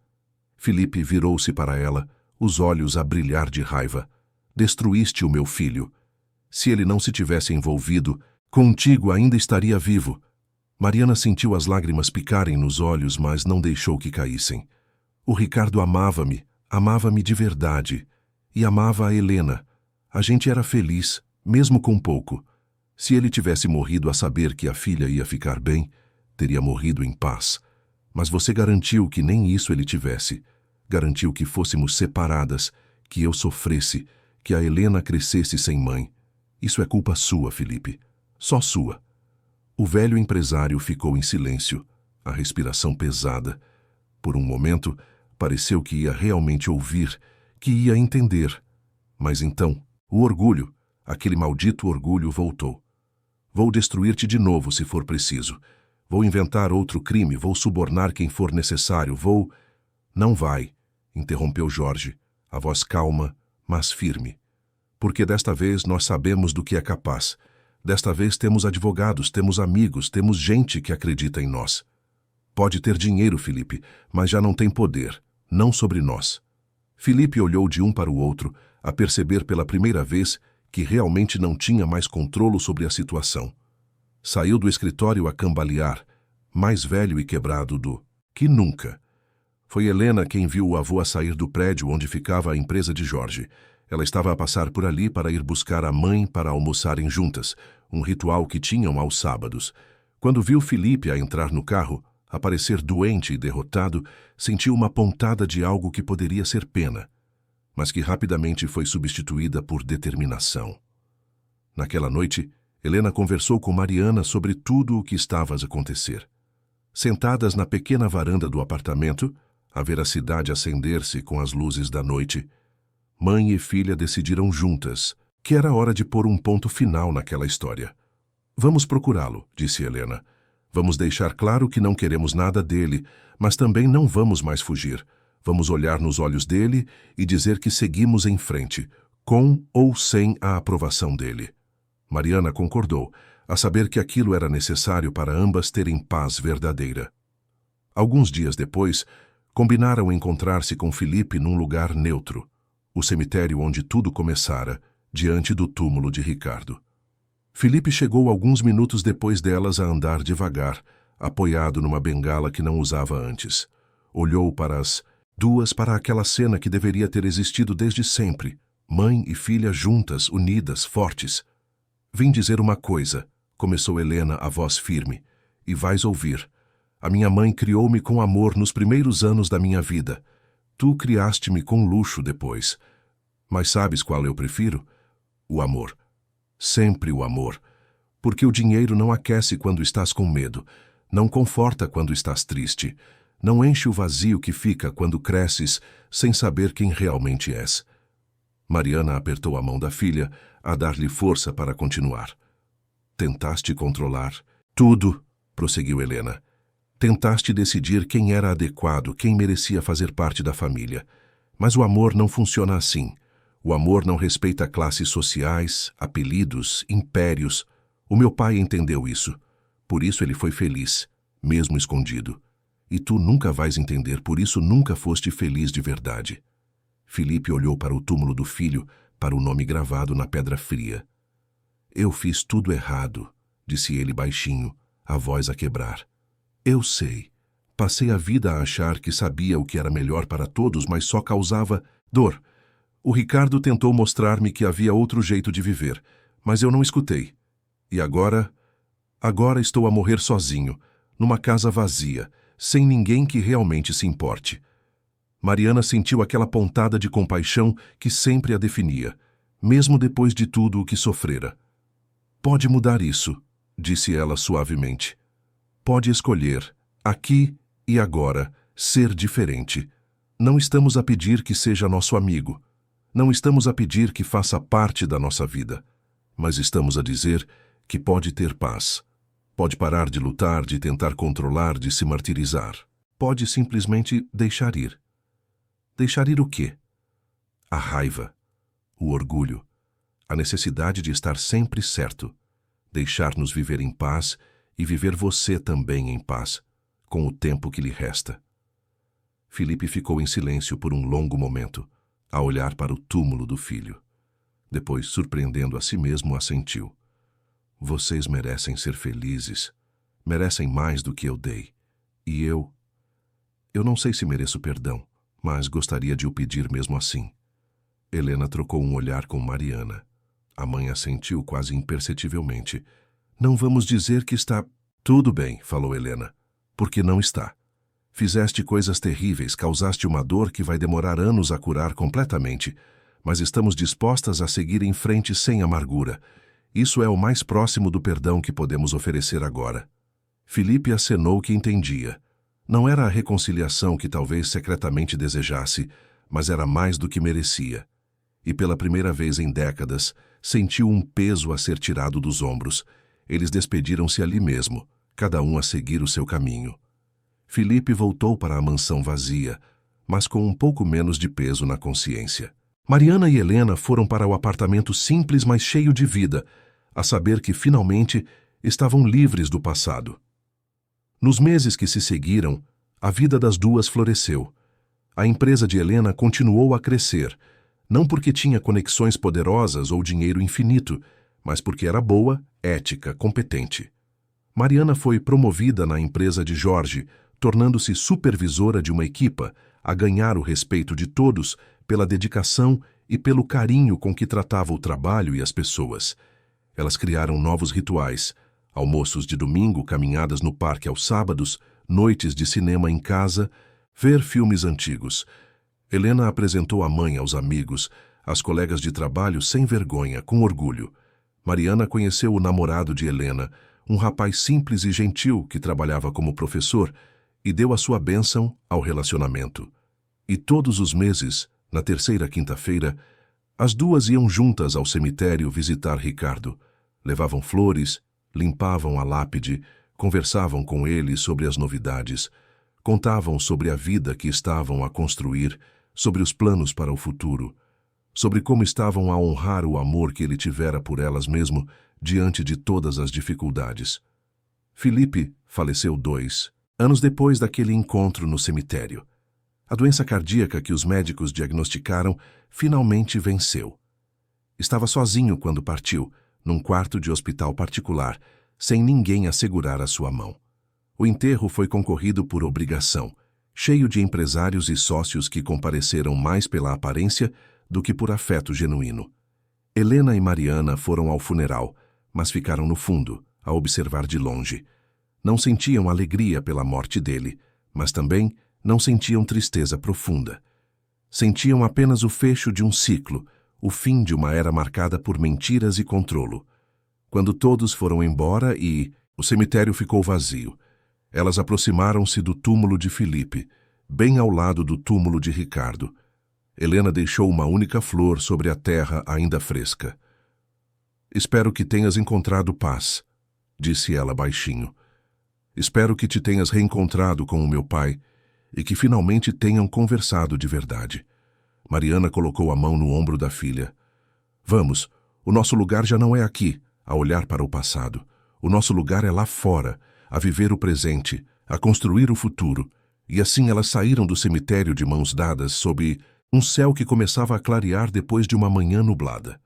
Felipe virou-se para ela, os olhos a brilhar de raiva. "Destruíste o meu filho. Se ele não se tivesse envolvido, contigo ainda estaria vivo." Mariana sentiu as lágrimas picarem nos olhos, mas não deixou que caíssem. "O Ricardo amava-me de verdade. E amava a Helena. A gente era feliz, mesmo com pouco. Se ele tivesse morrido a saber que a filha ia ficar bem, teria morrido em paz. Mas você garantiu que nem isso ele tivesse. Garantiu que fôssemos separadas, que eu sofresse, que a Helena crescesse sem mãe. Isso é culpa sua, Felipe. Só sua." O velho empresário ficou em silêncio, a respiração pesada. Por um momento, pareceu que ia realmente ouvir, que ia entender. Mas então, o orgulho, aquele maldito orgulho, voltou. "Vou destruir-te de novo se for preciso. Vou inventar outro crime, vou subornar quem for necessário, vou..." "Não vai", interrompeu Jorge, a voz calma, mas firme. "Porque desta vez nós sabemos do que é capaz. Desta vez temos advogados, temos amigos, temos gente que acredita em nós. Pode ter dinheiro, Felipe, mas já não tem poder, não sobre nós." Felipe olhou de um para o outro, a perceber pela primeira vez que realmente não tinha mais controle sobre a situação. Saiu do escritório a cambalear, mais velho e quebrado do que nunca. Foi Helena quem viu o avô a sair do prédio onde ficava a empresa de Jorge. Ela estava a passar por ali para ir buscar a mãe para almoçarem juntas, um ritual que tinham aos sábados. Quando viu Felipe a entrar no carro, Ao parecer doente e derrotado, sentiu uma pontada de algo que poderia ser pena, mas que rapidamente foi substituída por determinação. Naquela noite, Helena conversou com Mariana sobre tudo o que estava a acontecer. Sentadas na pequena varanda do apartamento, a ver a cidade acender-se com as luzes da noite, mãe e filha decidiram juntas que era hora de pôr um ponto final naquela história. Vamos procurá-lo, disse Helena. Vamos deixar claro que não queremos nada dele, mas também não vamos mais fugir. Vamos olhar nos olhos dele e dizer que seguimos em frente, com ou sem a aprovação dele. Mariana concordou, a saber que aquilo era necessário para ambas terem paz verdadeira. Alguns dias depois, combinaram encontrar-se com Felipe num lugar neutro, o cemitério onde tudo começara, diante do túmulo de Ricardo. Felipe chegou alguns minutos depois delas a andar devagar, apoiado numa bengala que não usava antes. Olhou para as duas, para aquela cena que deveria ter existido desde sempre, mãe e filha juntas, unidas, fortes. Vim dizer uma coisa, começou Helena, a voz firme, e vais ouvir. A minha mãe criou-me com amor nos primeiros anos da minha vida. Tu criaste-me com luxo depois. Mas sabes qual eu prefiro? O amor. Sempre o amor. Porque o dinheiro não aquece quando estás com medo, não conforta quando estás triste, não enche o vazio que fica quando cresces sem saber quem realmente és. Mariana apertou a mão da filha, a dar-lhe força para continuar. Tentaste controlar tudo, prosseguiu Helena. Tentaste decidir quem era adequado, quem merecia fazer parte da família. Mas o amor não funciona assim. O amor não respeita classes sociais, apelidos, impérios. O meu pai entendeu isso. Por isso ele foi feliz, mesmo escondido. E tu nunca vais entender, por isso nunca foste feliz de verdade. Felipe olhou para o túmulo do filho, para o nome gravado na pedra fria. Eu fiz tudo errado, disse ele baixinho, a voz a quebrar. Eu sei. Passei a vida a achar que sabia o que era melhor para todos, mas só causava dor. O Ricardo tentou mostrar-me que havia outro jeito de viver, mas eu não escutei. E agora estou a morrer sozinho, numa casa vazia, sem ninguém que realmente se importe. Mariana sentiu aquela pontada de compaixão que sempre a definia, mesmo depois de tudo o que sofrera. Pode mudar isso, disse ela suavemente. Pode escolher, aqui e agora, ser diferente. Não estamos a pedir que seja nosso amigo. Não estamos a pedir que faça parte da nossa vida. Mas estamos a dizer que pode ter paz. Pode parar de lutar, de tentar controlar, de se martirizar. Pode simplesmente deixar ir. Deixar ir o quê? A raiva, o orgulho, a necessidade de estar sempre certo. Deixar-nos viver em paz e viver você também em paz, com o tempo que lhe resta. Felipe ficou em silêncio por um longo momento, a olhar para o túmulo do filho. Depois, surpreendendo a si mesmo, assentiu. Vocês merecem ser felizes. Merecem mais do que eu dei. E eu não sei se mereço perdão, mas gostaria de o pedir mesmo assim. Helena trocou um olhar com Mariana. A mãe assentiu quase imperceptivelmente. Não vamos dizer que está... Tudo bem, falou Helena, porque não está. Fizeste coisas terríveis, causaste uma dor que vai demorar anos a curar completamente, mas estamos dispostas a seguir em frente sem amargura. Isso é o mais próximo do perdão que podemos oferecer agora. Felipe acenou que entendia. Não era a reconciliação que talvez secretamente desejasse, mas era mais do que merecia. E pela primeira vez em décadas, sentiu um peso a ser tirado dos ombros. Eles despediram-se ali mesmo, cada um a seguir o seu caminho. Felipe voltou para a mansão vazia, mas com um pouco menos de peso na consciência. Mariana e Helena foram para o apartamento simples, mas cheio de vida, a saber que, finalmente, estavam livres do passado. Nos meses que se seguiram, a vida das duas floresceu. A empresa de Helena continuou a crescer, não porque tinha conexões poderosas ou dinheiro infinito, mas porque era boa, ética, competente. Mariana foi promovida na empresa de Jorge, tornando-se supervisora de uma equipa, a ganhar o respeito de todos pela dedicação e pelo carinho com que tratava o trabalho e as pessoas. Elas criaram novos rituais, almoços de domingo, caminhadas no parque aos sábados, noites de cinema em casa, ver filmes antigos. Helena apresentou a mãe aos amigos, às colegas de trabalho sem vergonha, com orgulho. Mariana conheceu o namorado de Helena, um rapaz simples e gentil que trabalhava como professor, e deu a sua bênção ao relacionamento. E todos os meses, na terceira quinta-feira, as duas iam juntas ao cemitério visitar Ricardo. Levavam flores, limpavam a lápide, conversavam com ele sobre as novidades, contavam sobre a vida que estavam a construir, sobre os planos para o futuro, sobre como estavam a honrar o amor que ele tivera por elas mesmo diante de todas as dificuldades. Felipe faleceu 2 anos depois daquele encontro no cemitério. A doença cardíaca que os médicos diagnosticaram finalmente venceu. Estava sozinho quando partiu, num quarto de hospital particular, sem ninguém a segurar a sua mão. O enterro foi concorrido por obrigação, cheio de empresários e sócios que compareceram mais pela aparência do que por afeto genuíno. Helena e Mariana foram ao funeral, mas ficaram no fundo, a observar de longe. Não sentiam alegria pela morte dele, mas também não sentiam tristeza profunda. Sentiam apenas o fecho de um ciclo, o fim de uma era marcada por mentiras e controlo. Quando todos foram embora e o cemitério ficou vazio, elas aproximaram-se do túmulo de Felipe, bem ao lado do túmulo de Ricardo. Helena deixou uma única flor sobre a terra ainda fresca. "Espero que tenhas encontrado paz", disse ela baixinho. "Espero que te tenhas reencontrado com o meu pai e que finalmente tenham conversado de verdade." Mariana colocou a mão no ombro da filha. "Vamos, o nosso lugar já não é aqui, a olhar para o passado. O nosso lugar é lá fora, a viver o presente, a construir o futuro." E assim elas saíram do cemitério de mãos dadas sob um céu que começava a clarear depois de uma manhã nublada.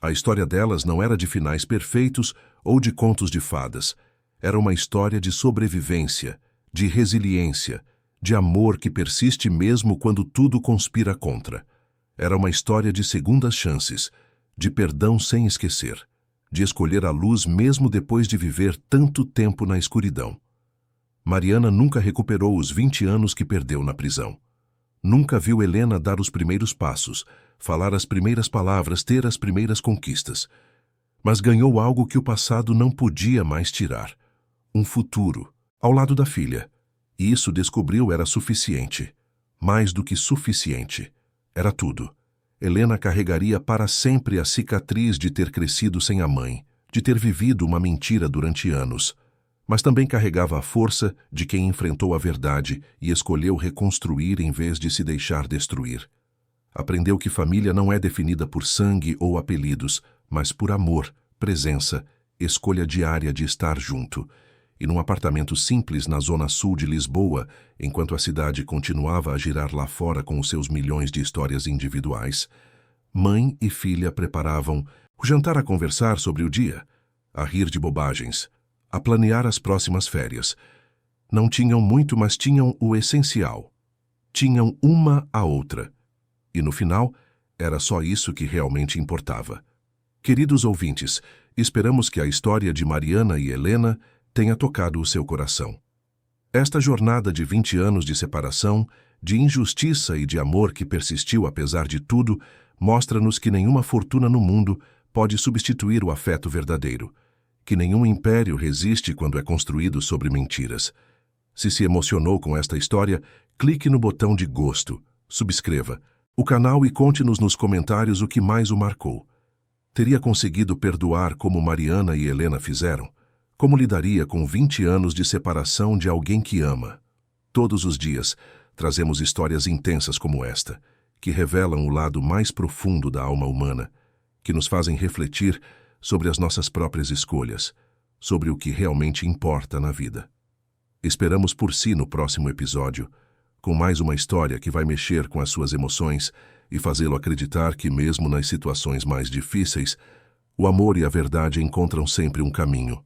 A história delas não era de finais perfeitos ou de contos de fadas. Era uma história de sobrevivência, de resiliência, de amor que persiste mesmo quando tudo conspira contra. Era uma história de segundas chances, de perdão sem esquecer, de escolher a luz mesmo depois de viver tanto tempo na escuridão. Mariana nunca recuperou os 20 anos que perdeu na prisão. Nunca viu Helena dar os primeiros passos, falar as primeiras palavras, ter as primeiras conquistas. Mas ganhou algo que o passado não podia mais tirar: um futuro, ao lado da filha. E isso, descobriu, era suficiente. Mais do que suficiente. Era tudo. Helena carregaria para sempre a cicatriz de ter crescido sem a mãe, de ter vivido uma mentira durante anos. Mas também carregava a força de quem enfrentou a verdade e escolheu reconstruir em vez de se deixar destruir. Aprendeu que família não é definida por sangue ou apelidos, mas por amor, presença, escolha diária de estar junto. E num apartamento simples na zona sul de Lisboa, enquanto a cidade continuava a girar lá fora com os seus milhões de histórias individuais, mãe e filha preparavam o jantar, a conversar sobre o dia, a rir de bobagens, a planear as próximas férias. Não tinham muito, mas tinham o essencial. Tinham uma a outra. E no final, era só isso que realmente importava. Queridos ouvintes, esperamos que a história de Mariana e Helena tenha tocado o seu coração. Esta jornada de 20 anos de separação, de injustiça e de amor que persistiu apesar de tudo, mostra-nos que nenhuma fortuna no mundo pode substituir o afeto verdadeiro, que nenhum império resiste quando é construído sobre mentiras. Se emocionou com esta história, clique no botão de gosto, subscreva o canal e conte-nos nos comentários o que mais o marcou. Teria conseguido perdoar como Mariana e Helena fizeram? Como lidaria com 20 anos de separação de alguém que ama? Todos os dias, trazemos histórias intensas como esta, que revelam o lado mais profundo da alma humana, que nos fazem refletir sobre as nossas próprias escolhas, sobre o que realmente importa na vida. Esperamos por si no próximo episódio, com mais uma história que vai mexer com as suas emoções e fazê-lo acreditar que, mesmo nas situações mais difíceis, o amor e a verdade encontram sempre um caminho.